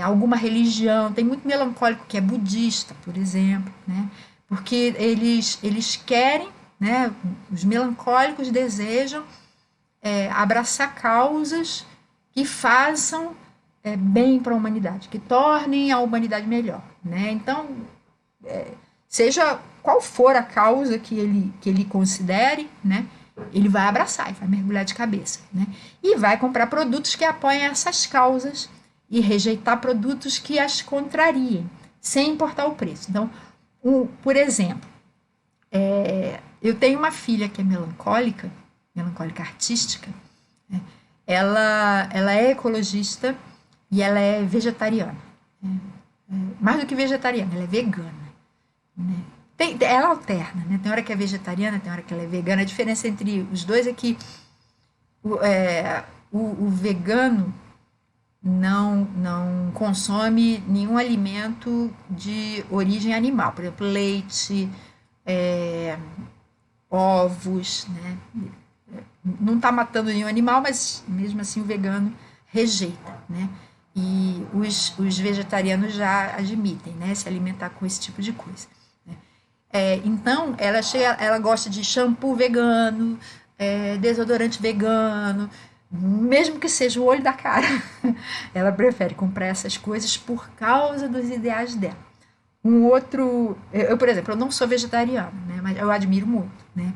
Speaker 1: alguma religião, tem muito melancólico que é budista, por exemplo, né? Porque eles querem, né? Os melancólicos desejam abraçar causas que façam bem para a humanidade, que tornem a humanidade melhor, né? Então, seja qual for a causa que ele considere, né? Ele vai abraçar e vai mergulhar de cabeça, né? E vai comprar produtos que apoiem essas causas e rejeitar produtos que as contrariem, sem importar o preço. Então, por exemplo, eu tenho uma filha que é melancólica artística, né? Ela é ecologista e ela é vegetariana. Mais do que vegetariana, ela é vegana, né? Ela alterna, né? Tem hora que é vegetariana, tem hora que ela é vegana. A diferença entre os dois é que o vegano não consome nenhum alimento de origem animal, por exemplo, leite, ovos, né? Não está matando nenhum animal, mas mesmo assim o vegano rejeita, né? E os vegetarianos já admitem, né? Se alimentar com esse tipo de coisa. Então, ela gosta de shampoo vegano, desodorante vegano, mesmo que seja o olho da cara. Ela prefere comprar essas coisas por causa dos ideais dela. Por exemplo, eu não sou vegetariana, né, mas eu admiro muito, né?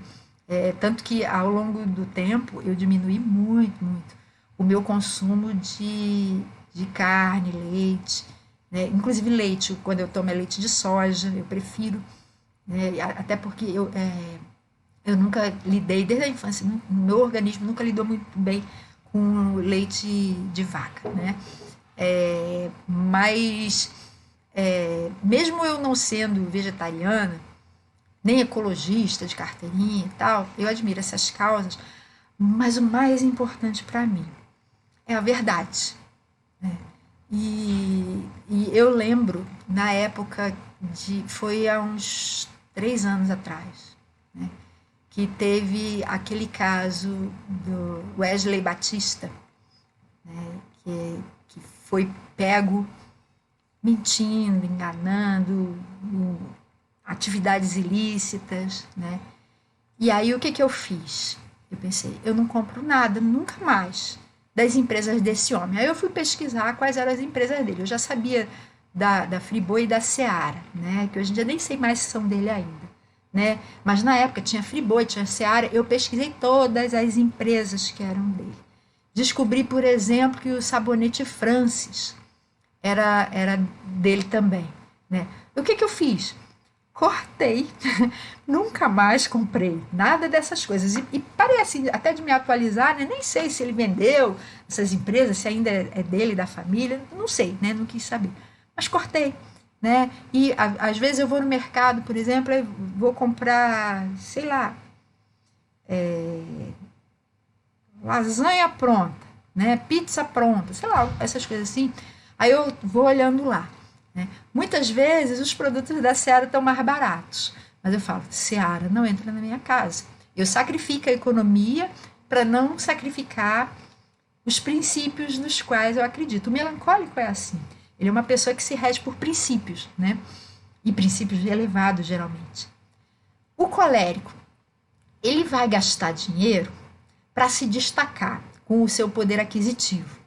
Speaker 1: Tanto que ao longo do tempo eu diminui muito, muito o meu consumo de carne, leite, né? Inclusive leite, quando eu tomo leite de soja, eu prefiro, né? Até porque eu nunca lidei, desde a infância, no meu organismo nunca lidou muito bem com leite de vaca, né? Mas mesmo eu não sendo vegetariana, nem ecologista de carteirinha e tal, eu admiro essas causas, mas o mais importante para mim é a verdade, né? E eu lembro, na época foi há uns 3 anos atrás, né, que teve aquele caso do Wesley Batista, né, que foi pego mentindo, enganando, em atividades ilícitas, né? E aí o que eu fiz? Eu pensei, eu não compro nada, nunca mais, das empresas desse homem. Aí eu fui pesquisar quais eram as empresas dele. Eu já sabia da Friboi e da Seara, né? Que hoje em dia nem sei mais se são dele ainda, né? Mas na época tinha Friboi, tinha Seara. Eu pesquisei todas as empresas que eram dele. Descobri, por exemplo, que o sabonete Francis era dele também, né? O que eu fiz? Cortei, nunca mais comprei nada dessas coisas. E parei assim, até de me atualizar, né? Nem sei se ele vendeu essas empresas, se ainda é dele, da família, não sei, né? Não quis saber. Mas cortei, né? E às vezes eu vou no mercado, por exemplo, eu vou comprar, sei lá, lasanha pronta, né? Pizza pronta, sei lá, essas coisas assim. Aí eu vou olhando lá, né? Muitas vezes os produtos da Seara estão mais baratos, mas eu falo, Seara não entra na minha casa. Eu sacrifico a economia para não sacrificar os princípios nos quais eu acredito. O melancólico é assim. Ele é uma pessoa que se rege por princípios, né? E princípios elevados, geralmente. O colérico, ele vai gastar dinheiro para se destacar com o seu poder aquisitivo.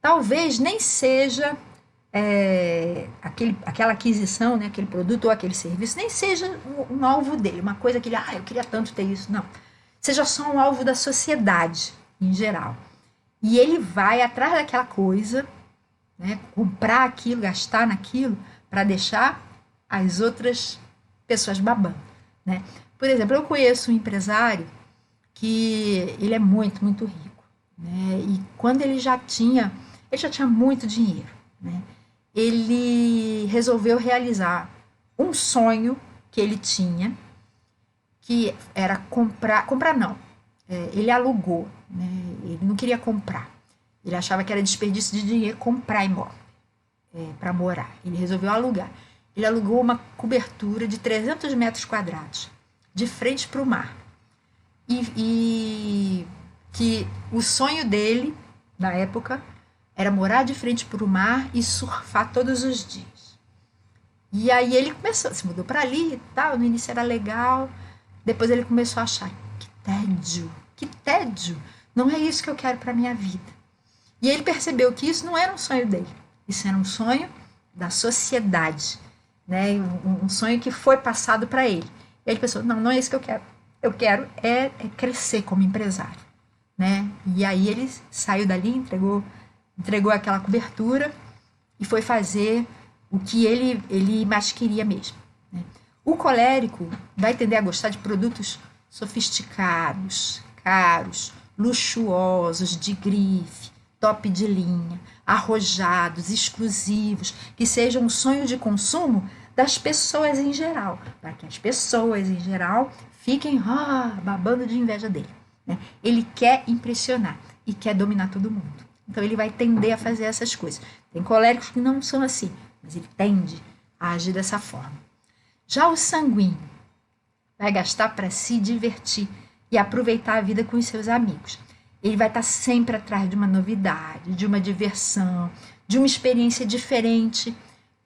Speaker 1: Talvez nem seja aquela aquisição, né, aquele produto ou aquele serviço, nem seja um alvo dele, uma coisa que ele, eu queria tanto ter isso, não. Seja só um alvo da sociedade, em geral. E ele vai atrás daquela coisa, né, comprar aquilo, gastar naquilo, para deixar as outras pessoas babando, né? Por exemplo, eu conheço um empresário que ele é muito, muito rico, né? E quando ele já tinha muito dinheiro, né? Ele resolveu realizar um sonho que ele tinha, que era comprar não, ele alugou, né? Ele não queria comprar, ele achava que era desperdício de dinheiro comprar imóvel para morar, ele resolveu alugar. Ele alugou uma cobertura de 300 metros quadrados, de frente para o mar, e que o sonho dele, na época, era morar de frente para o mar e surfar todos os dias. E aí ele se mudou para ali e tal, no início era legal, depois ele começou a achar, que tédio, não é isso que eu quero para minha vida. E ele percebeu que isso não era um sonho dele, isso era um sonho da sociedade, né? Um sonho que foi passado para ele. E ele pensou, não é isso que eu quero. Eu quero é crescer como empresário, né? E aí ele saiu dali, entregou aquela cobertura e foi fazer o que ele mais queria mesmo, né? O colérico vai tender a gostar de produtos sofisticados, caros, luxuosos, de grife, top de linha, arrojados, exclusivos, que sejam um sonho de consumo das pessoas em geral, para que as pessoas em geral fiquem babando de inveja dele, né? Ele quer impressionar e quer dominar todo mundo. Então ele vai tender a fazer essas coisas. Tem coléricos que não são assim, mas ele tende a agir dessa forma. Já o sanguíneo vai gastar para se divertir e aproveitar a vida com os seus amigos. Ele vai estar sempre atrás de uma novidade, de uma diversão, de uma experiência diferente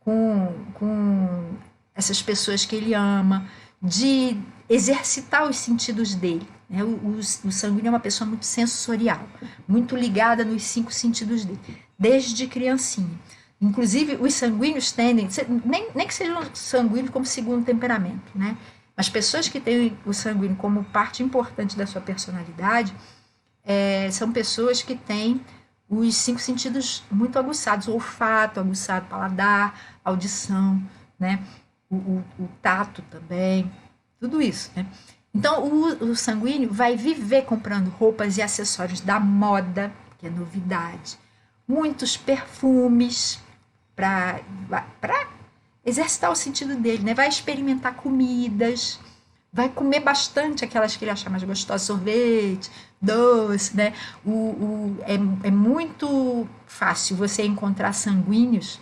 Speaker 1: com essas pessoas que ele ama, de exercitar os sentidos dele, né? O sanguíneo é uma pessoa muito sensorial, muito ligada nos 5 sentidos dele, desde criancinha. Inclusive, os sanguíneos tendem, nem que sejam sanguíneos como segundo temperamento, né? As pessoas que têm o sanguíneo como parte importante da sua personalidade são pessoas que têm os 5 sentidos muito aguçados, o olfato aguçado, paladar, audição, né? O tato também, tudo isso, né? Então, o sanguíneo vai viver comprando roupas e acessórios da moda, que é novidade, muitos perfumes para exercitar o sentido dele, né? Vai experimentar comidas, vai comer bastante aquelas que ele achar mais gostosas, sorvete, doce, né? É muito fácil você encontrar sanguíneos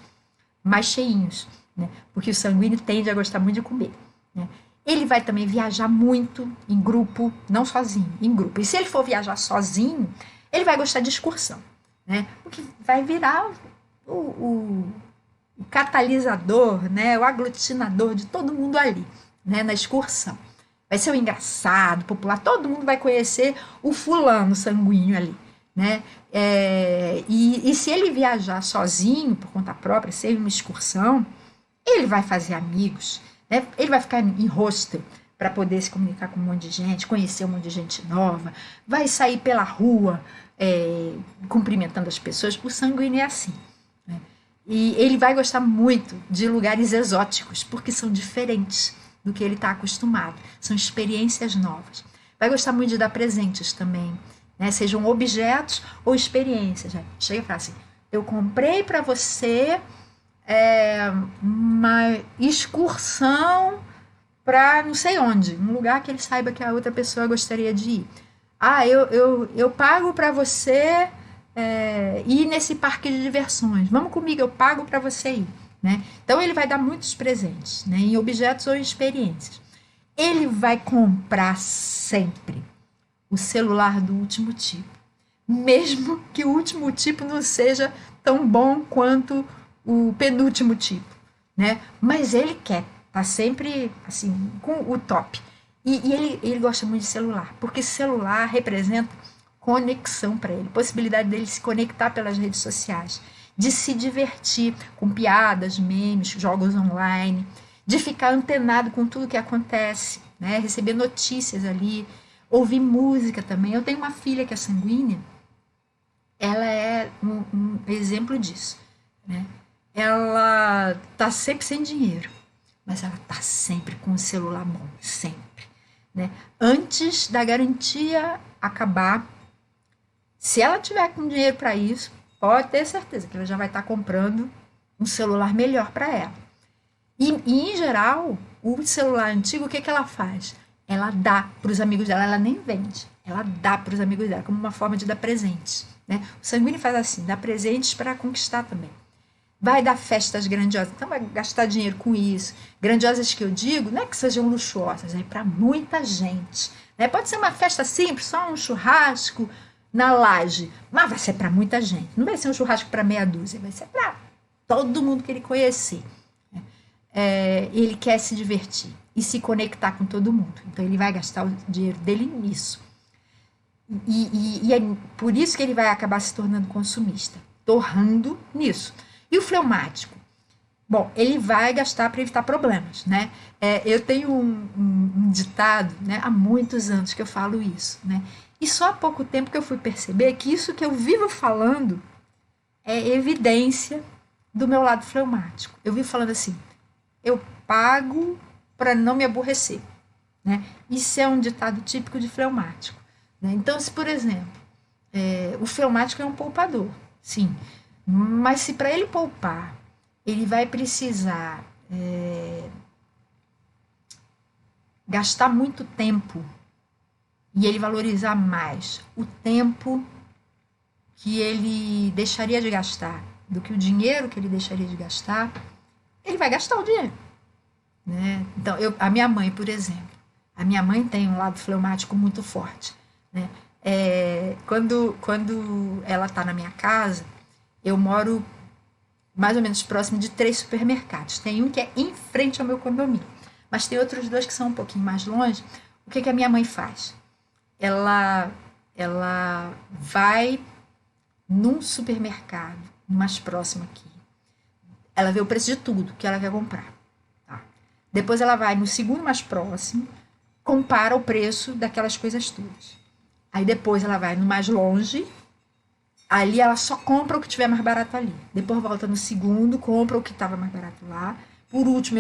Speaker 1: mais cheinhos, né? Porque o sanguíneo tende a gostar muito de comer, né? Ele vai também viajar muito em grupo, não sozinho, em grupo. E se ele for viajar sozinho, ele vai gostar de excursão, né? O que vai virar o catalisador, né? O aglutinador de todo mundo ali, né? Na excursão. Vai ser o engraçado, popular, todo mundo vai conhecer o fulano sanguíneo ali, né? E se ele viajar sozinho, por conta própria, sem uma excursão, ele vai fazer amigos, né? Ele vai ficar em hostel para poder se comunicar com um monte de gente, conhecer um monte de gente nova, vai sair pela rua cumprimentando as pessoas. O sanguíneo é assim, né? E ele vai gostar muito de lugares exóticos, porque são diferentes do que ele está acostumado, são experiências novas. Vai gostar muito de dar presentes também, né? Sejam objetos ou experiências. Né? Chega e fala assim, eu comprei para você uma excursão para não sei onde, um lugar que ele saiba que a outra pessoa gostaria de ir. Eu pago para você ir nesse parque de diversões. Vamos comigo, eu pago para você ir. Né? Então ele vai dar muitos presentes, né? Em objetos ou em experiências. Ele vai comprar sempre o celular do último tipo, mesmo que o último tipo não seja tão bom quanto o penúltimo tipo, né? Mas ele quer, tá sempre assim com o top. E ele gosta muito de celular, porque celular representa conexão para ele, possibilidade dele se conectar pelas redes sociais, de se divertir com piadas, memes, jogos online, de ficar antenado com tudo que acontece, né? Receber notícias ali, ouvir música também. Eu tenho uma filha que é sanguínea, ela é um exemplo disso, né? Ela tá sempre sem dinheiro, mas ela tá sempre com o celular bom, sempre, né? Antes da garantia acabar, se ela tiver com dinheiro para isso, pode ter certeza que ela já vai estar comprando um celular melhor para ela. E, em geral, o celular antigo, o que ela faz? Ela dá para os amigos dela, ela nem vende. Ela dá para os amigos dela, como uma forma de dar presentes, né? O sanguíneo faz assim, dá presentes para conquistar também. Vai dar festas grandiosas, então vai gastar dinheiro com isso. Grandiosas que eu digo, não é que sejam luxuosas, é para muita gente, né? Pode ser uma festa simples, só um churrasco na laje, mas vai ser para muita gente. Não vai ser um churrasco para meia dúzia, vai ser para todo mundo que ele conhecer. Ele quer se divertir e se conectar com todo mundo. Então ele vai gastar o dinheiro dele nisso. E é por isso que ele vai acabar se tornando consumista, torrando nisso. E o fleumático? Bom, ele vai gastar para evitar problemas, né? Eu tenho um ditado, né, há muitos anos que eu falo isso, né? E só há pouco tempo que eu fui perceber que isso que eu vivo falando é evidência do meu lado fleumático. Eu vivo falando assim, eu pago para não me aborrecer, né? Isso é um ditado típico de fleumático, né? Então, se, por exemplo, o fleumático é um poupador, sim, mas se para ele poupar, ele vai precisar gastar muito tempo e ele valorizar mais o tempo que ele deixaria de gastar do que o dinheiro que ele deixaria de gastar, ele vai gastar o dinheiro, né? Então, a minha mãe, por exemplo, a minha mãe tem um lado fleumático muito forte, né? Quando ela está na minha casa, eu moro mais ou menos próximo de 3 supermercados. Tem um que é em frente ao meu condomínio, mas tem outros 2 que são um pouquinho mais longe. O que a minha mãe faz? Ela vai num supermercado mais próximo aqui. Ela vê o preço de tudo que ela quer comprar. Tá? Depois ela vai no segundo mais próximo, compara o preço daquelas coisas todas. Aí depois ela vai no mais longe, ali ela só compra o que tiver mais barato ali. Depois volta no segundo, compra o que estava mais barato lá. Por último,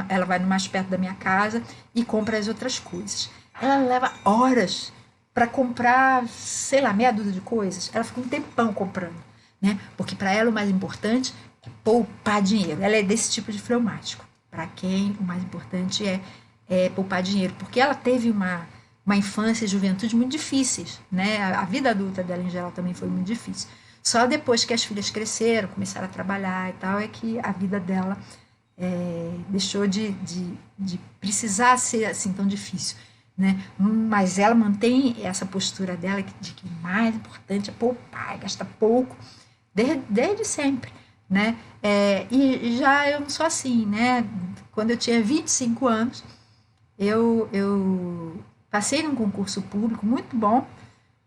Speaker 1: ela vai no mais perto da minha casa e compra as outras coisas. Ela leva horas para comprar, sei lá, meia dúzia de coisas. Ela fica um tempão comprando, né? Porque para ela o mais importante é poupar dinheiro. Ela é desse tipo de fleumático. Para quem o mais importante é poupar dinheiro. Porque ela teve uma infância e juventude muito difíceis, né? A vida adulta dela em geral também foi muito difícil. Só depois que as filhas cresceram, começaram a trabalhar e tal, é que a vida dela deixou de precisar ser assim tão difícil, né? Mas ela mantém essa postura dela de que o mais importante é poupar, gastar pouco, desde sempre, né? E já eu não sou assim, né? Quando eu tinha 25 anos, eu passei num concurso público muito bom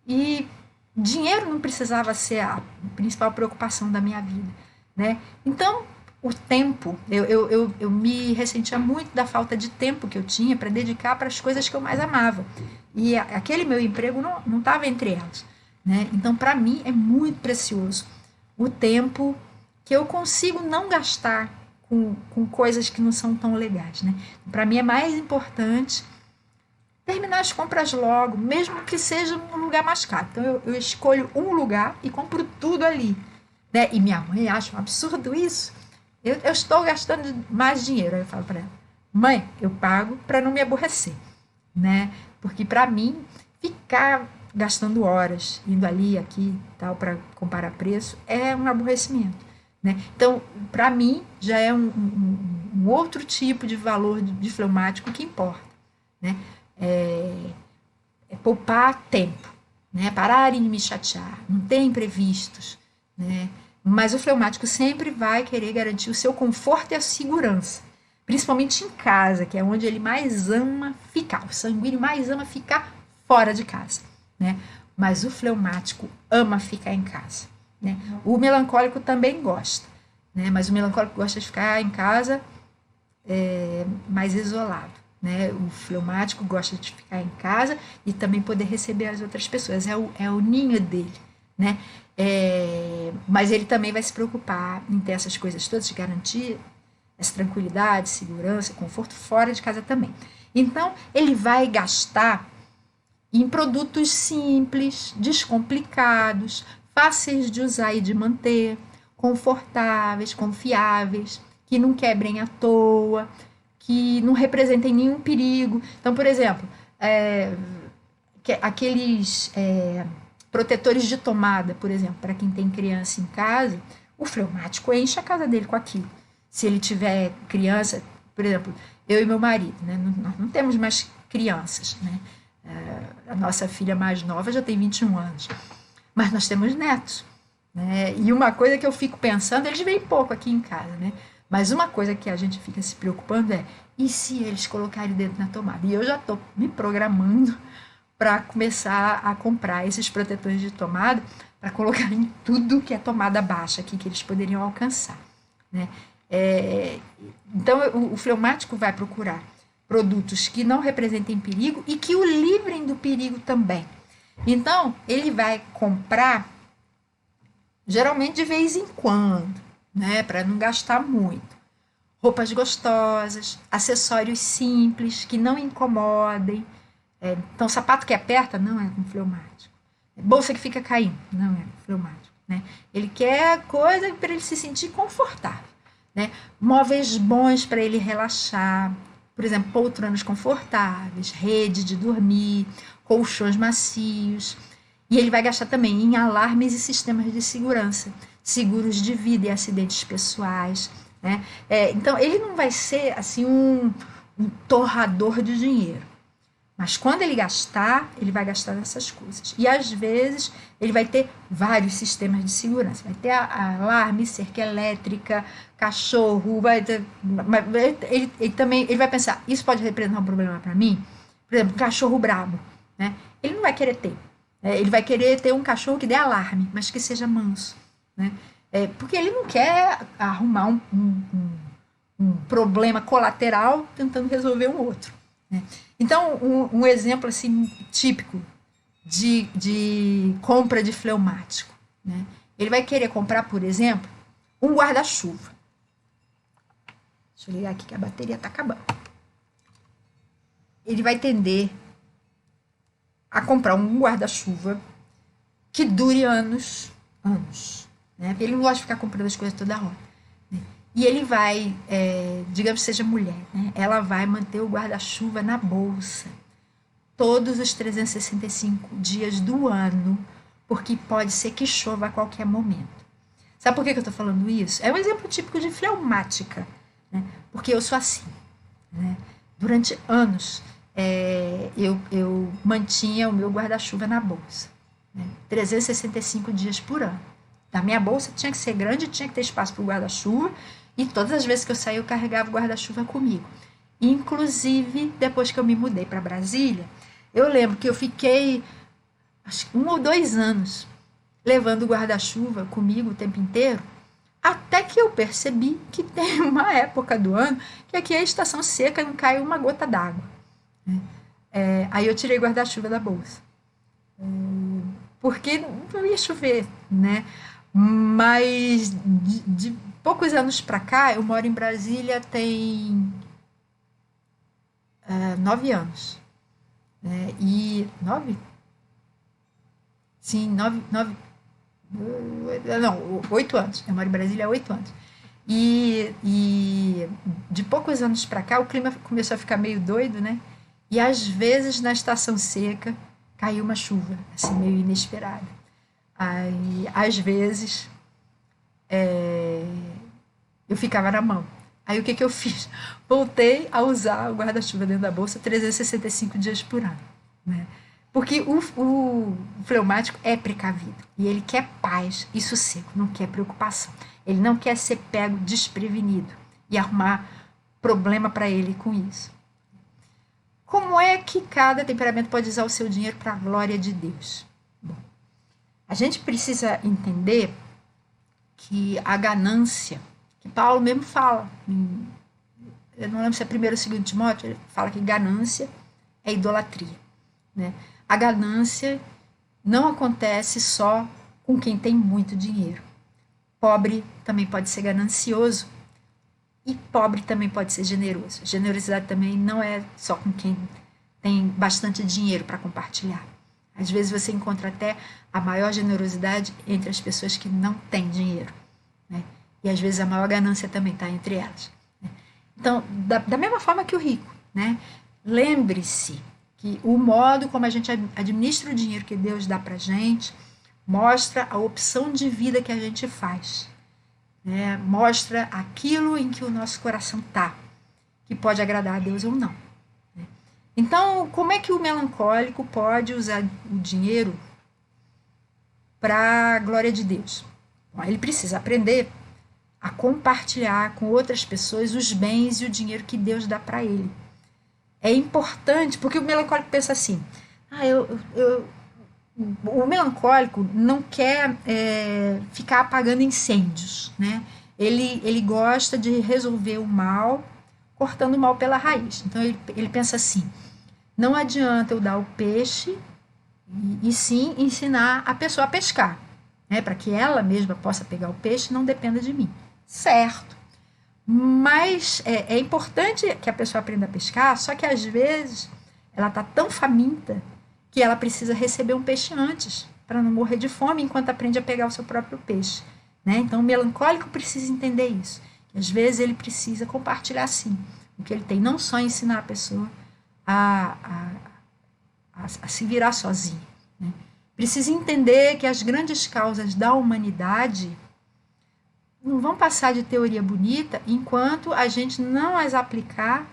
Speaker 1: e dinheiro não precisava ser a principal preocupação da minha vida, né? Então, o tempo, eu me ressentia muito da falta de tempo que eu tinha para dedicar para as coisas que eu mais amava. E aquele meu emprego não estava entre elas, né? Então, para mim, é muito precioso o tempo que eu consigo não gastar com coisas que não são tão legais, né? Para mim é mais importante terminar as compras logo, mesmo que seja num lugar mais caro. Então eu escolho um lugar e compro tudo ali, né? E minha mãe acha um absurdo isso. Eu estou gastando mais dinheiro. Aí eu falo para ela, mãe, eu pago para não me aborrecer, né? Porque para mim ficar gastando horas indo ali, aqui, tal, para comparar preço é um aborrecimento, né? Então, para mim já é um outro tipo de valor de fleumático que importa, né? Poupar tempo, né? Pararem de me chatear, não ter imprevistos, né? Mas o fleumático sempre vai querer garantir o seu conforto e a segurança, principalmente em casa, que é onde ele mais ama ficar. O sanguíneo mais ama ficar fora de casa, né? Mas o fleumático ama ficar em casa, né? O melancólico também gosta, né? Mas o melancólico gosta de ficar em casa mais isolado, né? O fleumático gosta de ficar em casa e também poder receber as outras pessoas. É o ninho dele, né? Mas ele também vai se preocupar em ter essas coisas todas, de garantir essa tranquilidade, segurança, conforto fora de casa também. Então, ele vai gastar em produtos simples, descomplicados, fáceis de usar e de manter, confortáveis, confiáveis, que não quebrem à toa, que não representem nenhum perigo. Então, por exemplo, aqueles protetores de tomada, por exemplo, para quem tem criança em casa, o fleumático enche a casa dele com aquilo. Se ele tiver criança, por exemplo, eu e meu marido, né, nós não temos mais crianças, né? A nossa filha mais nova já tem 21 anos, mas nós temos netos, né? E uma coisa que eu fico pensando, eles vêm pouco aqui em casa, né? Mas uma coisa que a gente fica se preocupando e se eles colocarem o dedo na tomada? E eu já estou me programando para começar a comprar esses protetores de tomada para colocar em tudo que é tomada baixa aqui que eles poderiam alcançar, né? É, então o fleumático vai procurar produtos que não representem perigo e que o livrem do perigo também. Então ele vai comprar geralmente de vez em quando, né, para não gastar muito. Roupas gostosas, acessórios simples que não incomodem. Então, sapato que aperta não é com fleumático. Bolsa que fica caindo não é com fleumático. Né? Ele quer coisa para ele se sentir confortável. Né? Móveis bons para ele relaxar. Por exemplo, poltronas confortáveis, rede de dormir, colchões macios. E ele vai gastar também em alarmes e sistemas de segurança, seguros de vida e acidentes pessoais. Né? Então, ele não vai ser assim um torrador de dinheiro. Mas quando ele gastar, ele vai gastar nessas coisas. E às vezes ele vai ter vários sistemas de segurança. Vai ter alarme, cerca elétrica, cachorro, vai ter, ele também ele vai pensar, isso pode representar um problema para mim? Por exemplo, um cachorro brabo. Né? Ele não vai querer ter. Ele vai querer ter um cachorro que dê alarme, mas que seja manso. Né? Porque ele não quer arrumar um problema colateral tentando resolver um outro. Né? Então, um exemplo assim, típico de compra de fleumático. Né? Ele vai querer comprar, por exemplo, um guarda-chuva. Deixa eu ligar aqui que a bateria está acabando. Ele vai tender a comprar um guarda-chuva que dure anos. Né? Ele não gosta de ficar comprando as coisas toda hora. Né? E ele vai, digamos que seja mulher, né? Ela vai manter o guarda-chuva na bolsa todos os 365 dias do ano, porque pode ser que chova a qualquer momento. Sabe por que eu estou falando isso? É um exemplo típico de fleumática, né? Porque eu sou assim. Né? Durante anos, eu mantinha o meu guarda-chuva na bolsa, né? 365 dias por ano. A minha bolsa tinha que ser grande, tinha que ter espaço para o guarda-chuva, e todas as vezes que eu saía, eu carregava o guarda-chuva comigo. Inclusive, depois que eu me mudei para Brasília, eu lembro que eu fiquei acho que 1 ou 2 anos levando o guarda-chuva comigo o tempo inteiro, até que eu percebi que tem uma época do ano que aqui é a estação seca, não cai uma gota d'água. Aí eu tirei o guarda-chuva da bolsa. Porque não ia chover, né? Mas de poucos anos para cá, eu moro em Brasília tem 9 anos. Né? E 9? Sim, 9, não, 8 anos. Eu moro em Brasília há 8 anos. E de poucos anos para cá, o clima começou a ficar meio doido, né? E às vezes na estação seca caiu uma chuva, assim, meio inesperada. Aí, às vezes, eu ficava na mão. Aí o que eu fiz? Voltei a usar o guarda-chuva dentro da bolsa 365 dias por ano. Né? Porque o fleumático é precavido. E ele quer paz e sossego, não quer preocupação. Ele não quer ser pego desprevenido e arrumar problema para ele com isso. Como é que cada temperamento pode usar o seu dinheiro para a glória de Deus? Bom, a gente precisa entender que a ganância, que Paulo mesmo fala, eu não lembro se é 1º ou 2º Timóteo, ele fala que ganância é idolatria. Né? A ganância não acontece só com quem tem muito dinheiro. Pobre também pode ser ganancioso e pobre também pode ser generoso. Generosidade também não é só com quem tem bastante dinheiro para compartilhar. Às vezes você encontra até a maior generosidade entre as pessoas que não têm dinheiro. Né? E às vezes a maior ganância também está entre elas. Né? Então, da mesma forma que o rico, né? Lembre-se que o modo como a gente administra o dinheiro que Deus dá para a gente mostra a opção de vida que a gente faz. Né? Mostra aquilo em que o nosso coração está, que pode agradar a Deus ou não. Né? Então, como é que o melancólico pode usar o dinheiro para a glória de Deus? Bom, ele precisa aprender a compartilhar com outras pessoas os bens e o dinheiro que Deus dá para ele. É importante, porque o melancólico pensa assim, O melancólico não quer ficar apagando incêndios, né? Ele gosta de resolver o mal, cortando o mal pela raiz. Então ele pensa assim: não adianta eu dar o peixe e sim ensinar a pessoa a pescar, né? Para que ela mesma possa pegar o peixe, não dependa de mim. Certo. Mas é importante que a pessoa aprenda a pescar, só que às vezes ela está tão faminta que ela precisa receber um peixe antes, para não morrer de fome enquanto aprende a pegar o seu próprio peixe. Né? Então o melancólico precisa entender isso. Que às vezes ele precisa compartilhar sim o que ele tem, não só ensinar a pessoa a se virar sozinha. Né? Precisa entender que as grandes causas da humanidade não vão passar de teoria bonita enquanto a gente não as aplicar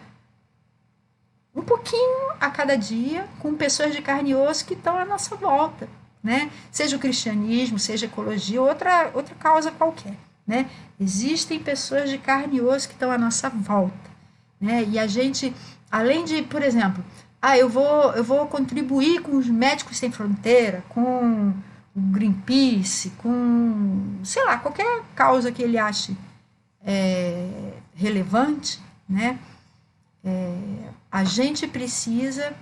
Speaker 1: um pouquinho a cada dia com pessoas de carne e osso que estão à nossa volta, né? Seja o cristianismo, seja a ecologia, outra causa qualquer, né? Existem pessoas de carne e osso que estão à nossa volta, né? E a gente, além de, por exemplo, eu vou contribuir com os Médicos Sem Fronteira, com o Greenpeace, com, sei lá, qualquer causa que ele ache relevante, né? A gente precisa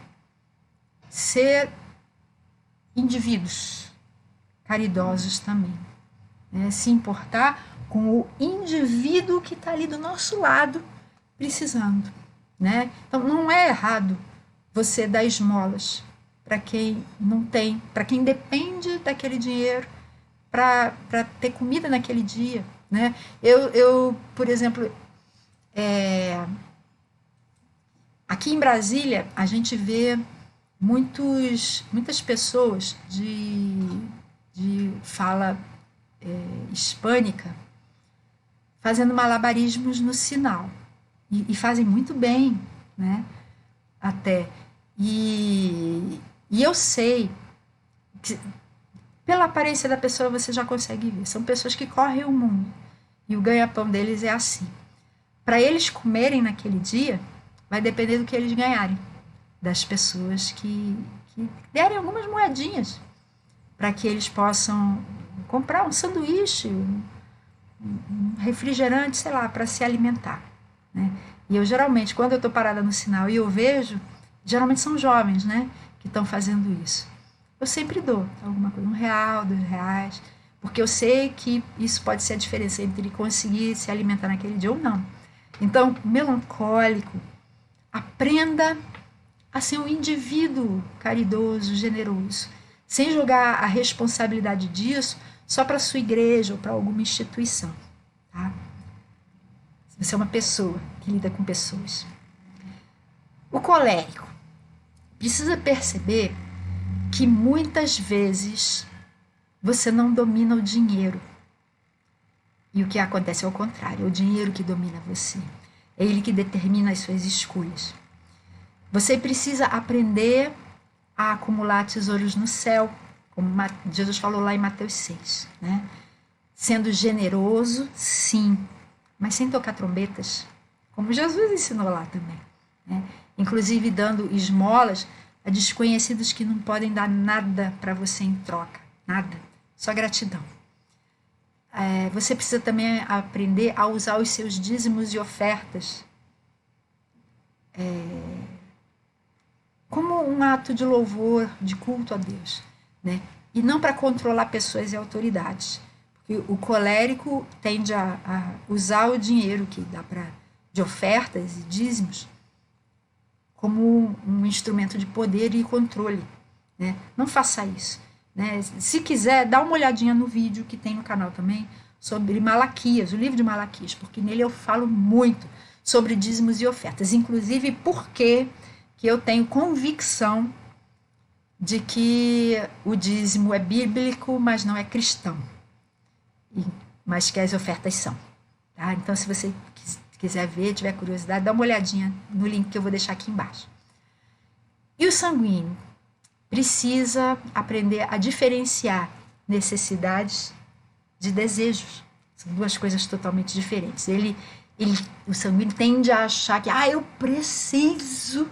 Speaker 1: ser indivíduos caridosos também, né? Se importar com o indivíduo que está ali do nosso lado precisando, né? Então não é errado você dar esmolas para quem não tem, para quem depende daquele dinheiro para ter comida naquele dia, né? Eu por exemplo, aqui em Brasília a gente vê muitas pessoas de fala hispânica fazendo malabarismos no sinal e fazem muito bem, né? Até e eu sei que pela aparência da pessoa você já consegue ver. São pessoas que correm o mundo e o ganha-pão deles é assim. Para eles comerem naquele dia, vai depender do que eles ganharem, das pessoas que derem algumas moedinhas para que eles possam comprar um sanduíche, um refrigerante, sei lá, para se alimentar. Né? E eu geralmente, quando eu estou parada no sinal e eu vejo, geralmente são jovens, né, que estão fazendo isso. Eu sempre dou alguma coisa, R$1, R$2, porque eu sei que isso pode ser a diferença entre conseguir se alimentar naquele dia ou não. Então, melancólico, aprenda a ser um indivíduo caridoso, generoso, sem jogar a responsabilidade disso só para a sua igreja ou para alguma instituição. Tá? Você é uma pessoa que lida com pessoas. O colérico precisa perceber que muitas vezes você não domina o dinheiro. E o que acontece é o contrário, é o dinheiro que domina você. É ele que determina as suas escolhas. Você precisa aprender a acumular tesouros no céu, como Jesus falou lá em Mateus 6. Né? Sendo generoso, sim, mas sem tocar trombetas, como Jesus ensinou lá também. Né? Inclusive dando esmolas a desconhecidos que não podem dar nada para você em troca. Nada, só gratidão. Você precisa também aprender a usar os seus dízimos e ofertas como um ato de louvor, de culto a Deus, né? E não para controlar pessoas e autoridades, porque o colérico tende a usar o dinheiro que dá de ofertas e dízimos como um instrumento de poder e controle, né? Não faça isso. Né? Se quiser, dá uma olhadinha no vídeo que tem no canal também sobre Malaquias, o livro de Malaquias, porque nele eu falo muito sobre dízimos e ofertas, inclusive porque que eu tenho convicção de que o dízimo é bíblico, mas não é cristão, mas que as ofertas são. Tá? Então, se você quiser ver, tiver curiosidade, dá uma olhadinha no link que eu vou deixar aqui embaixo. E o sanguíneo precisa aprender a diferenciar necessidades de desejos. São duas coisas totalmente diferentes. O sanguíneo tende a achar que eu preciso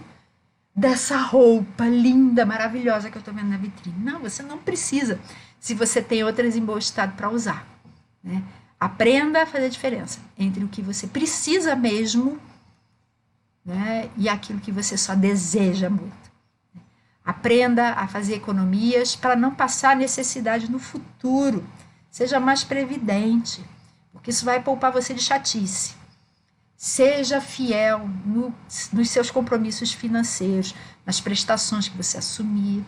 Speaker 1: dessa roupa linda, maravilhosa que eu estou vendo na vitrine. Não, você não precisa, se você tem outras em bom estado para usar, né? Aprenda a fazer a diferença entre o que você precisa mesmo, né, e aquilo que você só deseja muito. Aprenda a fazer economias para não passar necessidade no futuro. Seja mais previdente, porque isso vai poupar você de chatice. Seja fiel nos seus compromissos financeiros, nas prestações que você assumir,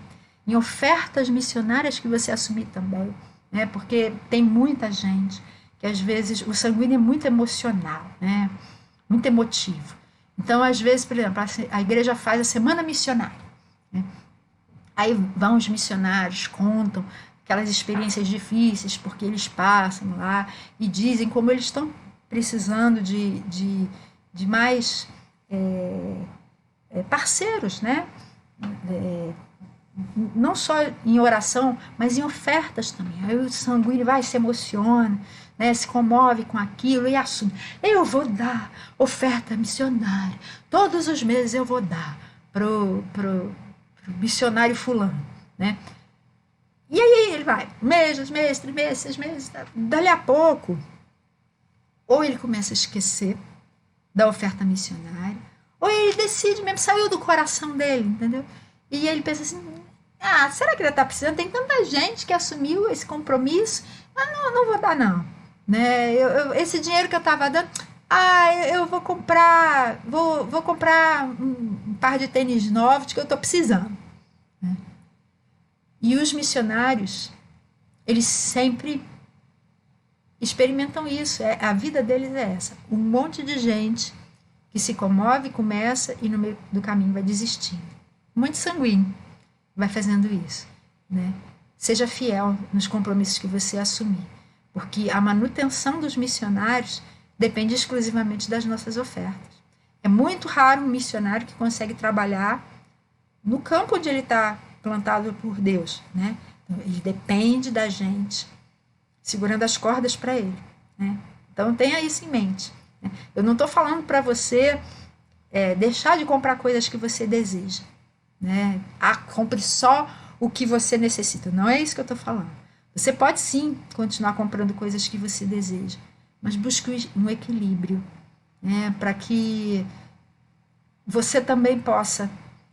Speaker 1: em ofertas missionárias que você assumir também, né? Porque tem muita gente que às vezes o sanguíneo é muito emocional, né? Muito emotivo. Então, às vezes, por exemplo, a igreja faz a semana missionária, né? Aí vão os missionários, contam aquelas experiências difíceis, porque eles passam lá e dizem como eles estão precisando de mais parceiros, né? Não só em oração, mas em ofertas também. Aí o sanguíneo vai, se emociona, né? Se comove com aquilo e assume. Eu vou dar oferta missionária. Todos os meses eu vou dar pro missionário fulano, né? E aí ele vai, mês, 2 meses, 3 meses, 6 meses, dali a pouco, ou ele começa a esquecer da oferta missionária, ou ele decide mesmo, saiu do coração dele, entendeu? E ele pensa assim, será que ele está precisando? Tem tanta gente que assumiu esse compromisso, não vou dar não, né? Esse dinheiro que eu estava dando, eu vou comprar, vou comprar um par de tênis novos que eu estou precisando, né? E os missionários, eles sempre experimentam isso. A vida deles é essa. Um monte de gente que se comove, começa e no meio do caminho vai desistindo. Muito sanguíneo vai fazendo isso, né? Seja fiel nos compromissos que você assumir, porque a manutenção dos missionários depende exclusivamente das nossas ofertas. É muito raro um missionário que consegue trabalhar no campo onde ele está plantado por Deus, né? Então, ele depende da gente segurando as cordas para ele, né? Então tenha isso em mente, né? Eu não estou falando para você deixar de comprar coisas que você deseja, né? Compre só o que você necessita. Não é isso que eu estou falando. Você pode sim continuar comprando coisas que você deseja, mas busque um equilíbrio, né? Para que você também possa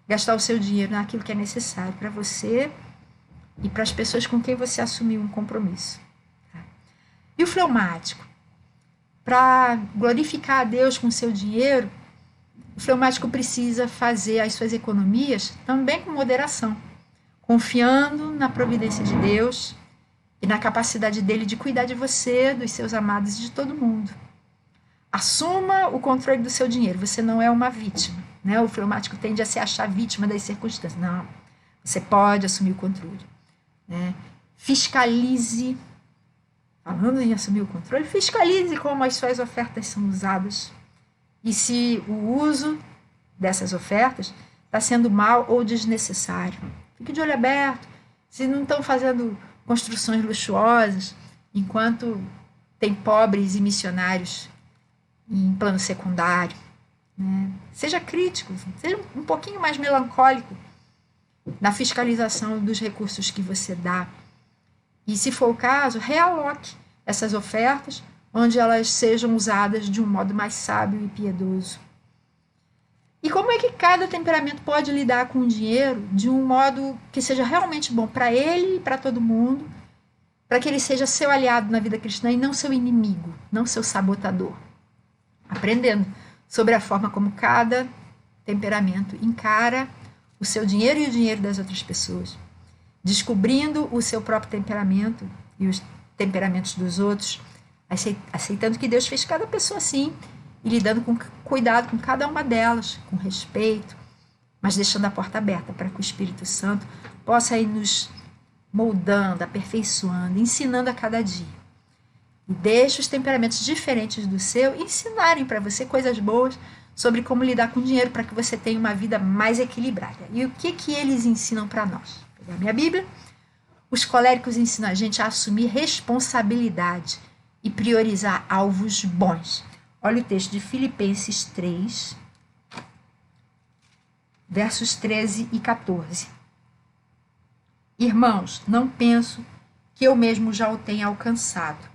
Speaker 1: gastar o seu dinheiro naquilo que é necessário para você e para as pessoas com quem você assumiu um compromisso. Tá? E o fleumático? Para glorificar a Deus com o seu dinheiro, o fleumático precisa fazer as suas economias também com moderação, confiando na providência de Deus e na capacidade dele de cuidar de você, dos seus amados e de todo mundo. Assuma o controle do seu dinheiro. Você não é uma vítima, né? O fleumático tende a se achar vítima das circunstâncias. Não, você pode assumir o controle, né? Fiscalize, falando em assumir o controle, fiscalize como as suas ofertas são usadas e se o uso dessas ofertas está sendo mal ou desnecessário. Fique de olho aberto, se não estão fazendo construções luxuosas, enquanto tem pobres e missionários em plano secundário, né? Seja crítico, seja um pouquinho mais melancólico na fiscalização dos recursos que você dá. E, se for o caso, realoque essas ofertas onde elas sejam usadas de um modo mais sábio e piedoso. E como é que cada temperamento pode lidar com o dinheiro de um modo que seja realmente bom para ele e para todo mundo, para que ele seja seu aliado na vida cristã e não seu inimigo, não seu sabotador? Aprendendo sobre a forma como cada temperamento encara o seu dinheiro e o dinheiro das outras pessoas, descobrindo o seu próprio temperamento e os temperamentos dos outros, aceitando que Deus fez cada pessoa assim e lidando com cuidado com cada uma delas, com respeito, mas deixando a porta aberta para que o Espírito Santo possa ir nos moldando, aperfeiçoando, ensinando a cada dia. E deixe os temperamentos diferentes do seu ensinarem para você coisas boas sobre como lidar com o dinheiro para que você tenha uma vida mais equilibrada. E o que eles ensinam para nós? Vou pegar minha Bíblia. Os coléricos ensinam a gente a assumir responsabilidade e priorizar alvos bons. Olha o texto de Filipenses 3, versos 13 e 14. Irmãos, não penso que eu mesmo já o tenha alcançado,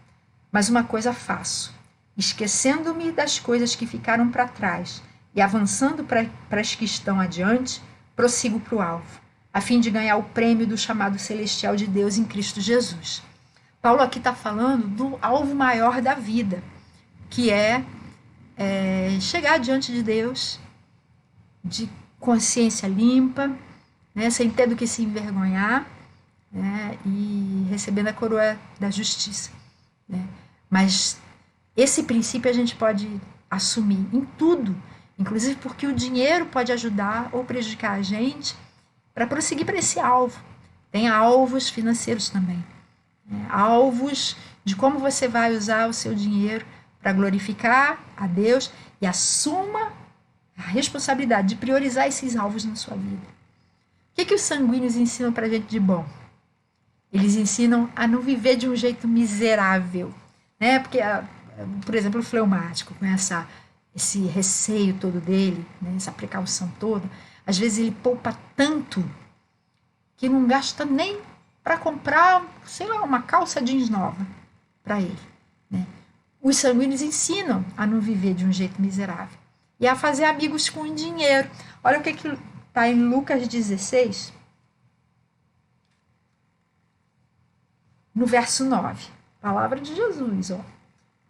Speaker 1: mas uma coisa faço, esquecendo-me das coisas que ficaram para trás e avançando para as que estão adiante, prossigo para o alvo, a fim de ganhar o prêmio do chamado celestial de Deus em Cristo Jesus. Paulo aqui está falando do alvo maior da vida, que é chegar diante de Deus de consciência limpa, né, sem ter do que se envergonhar, né, e recebendo a coroa da justiça. Né. Mas esse princípio a gente pode assumir em tudo, inclusive porque o dinheiro pode ajudar ou prejudicar a gente para prosseguir para esse alvo. Tem alvos financeiros também, né, alvos de como você vai usar o seu dinheiro para glorificar a Deus, e assuma a responsabilidade de priorizar esses alvos na sua vida. O que os sanguíneos ensinam para a gente de bom? Eles ensinam a não viver de um jeito miserável, né? Porque, por exemplo, o fleumático, com esse receio todo dele, né? Essa precaução toda, às vezes ele poupa tanto que não gasta nem para comprar, sei lá, uma calça jeans nova para ele, né? Os sanguíneos ensinam a não viver de um jeito miserável e a fazer amigos com dinheiro. Olha o que está em Lucas 16, no verso 9. Palavra de Jesus, ó.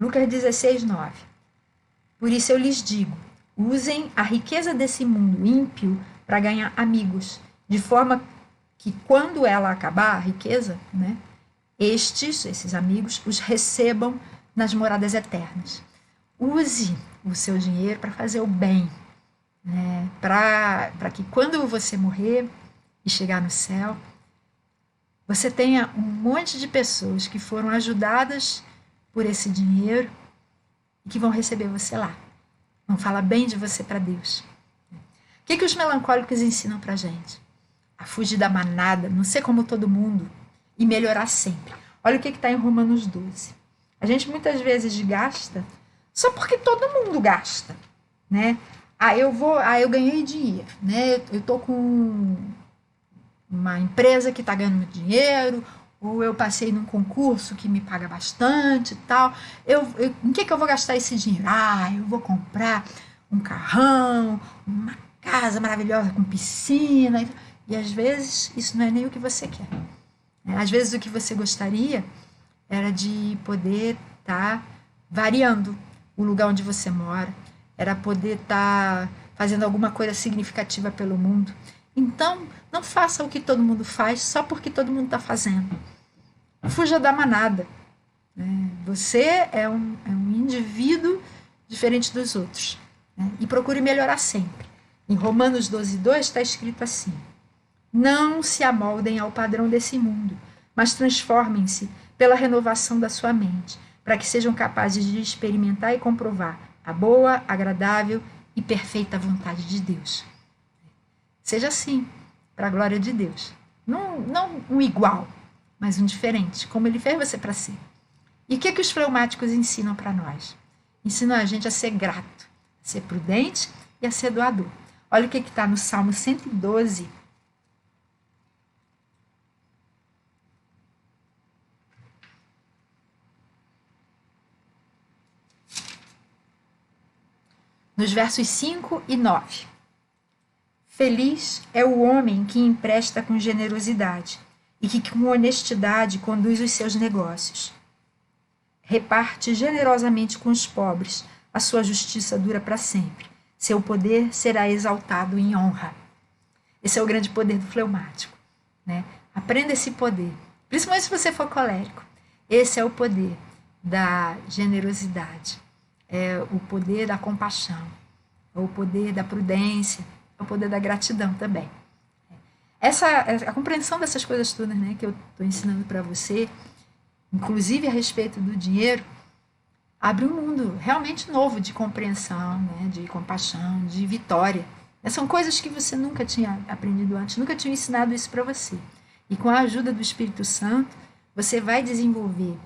Speaker 1: Lucas 16, 9. Por isso eu lhes digo, usem a riqueza desse mundo ímpio para ganhar amigos, de forma que quando ela acabar, a riqueza, né, esses amigos, os recebam nas moradas eternas. Use o seu dinheiro para fazer o bem, né, para que quando você morrer e chegar no céu, você tenha um monte de pessoas que foram ajudadas por esse dinheiro e que vão receber você lá. Vão falar bem de você para Deus. O que os melancólicos ensinam para a gente? A fugir da manada, não ser como todo mundo e melhorar sempre. Olha o que está em Romanos 12. A gente muitas vezes gasta só porque todo mundo gasta, né? Eu ganhei dinheiro, né? Eu tô com uma empresa que está ganhando muito dinheiro, ou eu passei num concurso que me paga bastante e tal. Em que eu vou gastar esse dinheiro? Eu vou comprar um carrão, uma casa maravilhosa com piscina. E às vezes isso não é nem o que você quer. Às vezes o que você gostaria era de poder estar variando o lugar onde você mora, era poder estar fazendo alguma coisa significativa pelo mundo. Então, não faça o que todo mundo faz só porque todo mundo está fazendo. Fuja da manada. Né? Você é um indivíduo diferente dos outros. Né? E procure melhorar sempre. Em Romanos 12, 2 está escrito assim: não se amoldem ao padrão desse mundo, mas transformem-se pela renovação da sua mente, para que sejam capazes de experimentar e comprovar a boa, agradável e perfeita vontade de Deus. Seja assim, para a glória de Deus. Não um igual, mas um diferente, como ele fez você para ser. E o que os fleumáticos ensinam para nós? Ensinam a gente a ser grato, a ser prudente e a ser doador. Olha o que está no Salmo 112. Nos versos 5 e 9. Feliz é o homem que empresta com generosidade e que com honestidade conduz os seus negócios. Reparte generosamente com os pobres, a sua justiça dura para sempre. Seu poder será exaltado em honra. Esse é o grande poder do fleumático. Né? Aprenda esse poder, principalmente se você for colérico. Esse é o poder da generosidade, é o poder da compaixão, é o poder da prudência, é o poder da gratidão também. A compreensão dessas coisas todas, né, que eu estou ensinando para você, inclusive a respeito do dinheiro, abre um mundo realmente novo de compreensão, né, de compaixão, de vitória. São coisas que você nunca tinha aprendido antes, nunca tinha ensinado isso para você. E com a ajuda do Espírito Santo, você vai desenvolver,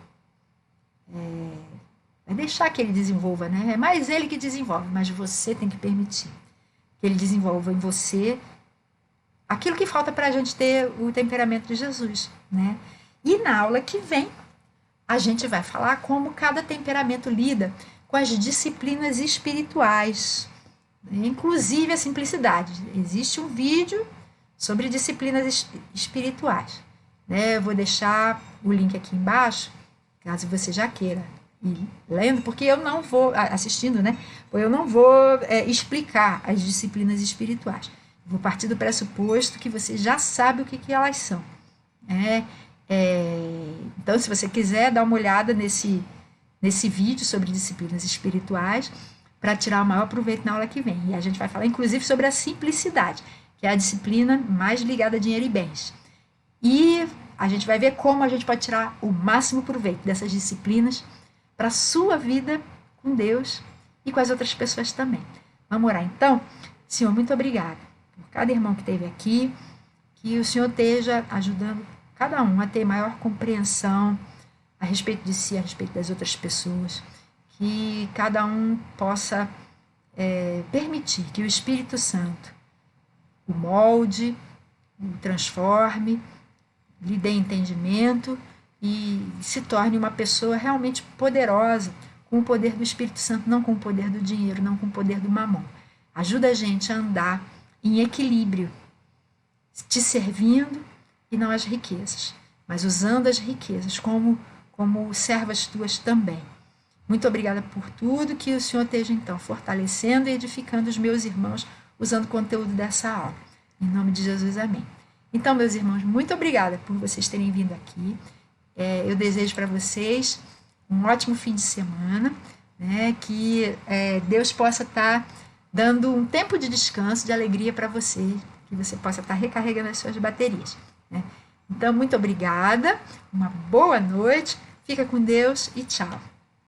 Speaker 1: vai deixar que ele desenvolva, né? É mais ele que desenvolve, mas você tem que permitir. que Ele desenvolva em você aquilo que falta para a gente ter o temperamento de Jesus, né? E na aula que vem, a gente vai falar como cada temperamento lida com as disciplinas espirituais, né? Inclusive a simplicidade. Existe um vídeo sobre disciplinas espirituais, né? Eu vou deixar o link aqui embaixo, caso você já queira ir lendo, porque eu não vou, assistindo, né? Eu não vou explicar as disciplinas espirituais. Vou partir do pressuposto que você já sabe o que elas são. Então, se você quiser dar uma olhada nesse vídeo sobre disciplinas espirituais, para tirar o maior proveito na aula que vem. E a gente vai falar, inclusive, sobre a simplicidade, que é a disciplina mais ligada a dinheiro e bens. E a gente vai ver como a gente pode tirar o máximo proveito dessas disciplinas para a sua vida com Deus e com as outras pessoas também. Vamos orar, então? Senhor, muito obrigada por cada irmão que esteve aqui, que o Senhor esteja ajudando cada um a ter maior compreensão a respeito de si, a respeito das outras pessoas, que cada um possa permitir que o Espírito Santo o molde, o transforme, lhe dê entendimento e se torne uma pessoa realmente poderosa, com o poder do Espírito Santo, não com o poder do dinheiro, não com o poder do mamão. Ajuda a gente a andar em equilíbrio, te servindo e não as riquezas, mas usando as riquezas como servas tuas também. Muito obrigada por tudo, que o Senhor esteja então fortalecendo e edificando os meus irmãos usando o conteúdo dessa aula. Em nome de Jesus, amém. Então, meus irmãos, muito obrigada por vocês terem vindo aqui. Eu desejo para vocês um ótimo fim de semana, né? Que Deus possa estar dando um tempo de descanso, de alegria para você, que você possa estar recarregando as suas baterias, né? Então, muito obrigada, uma boa noite, fica com Deus e tchau.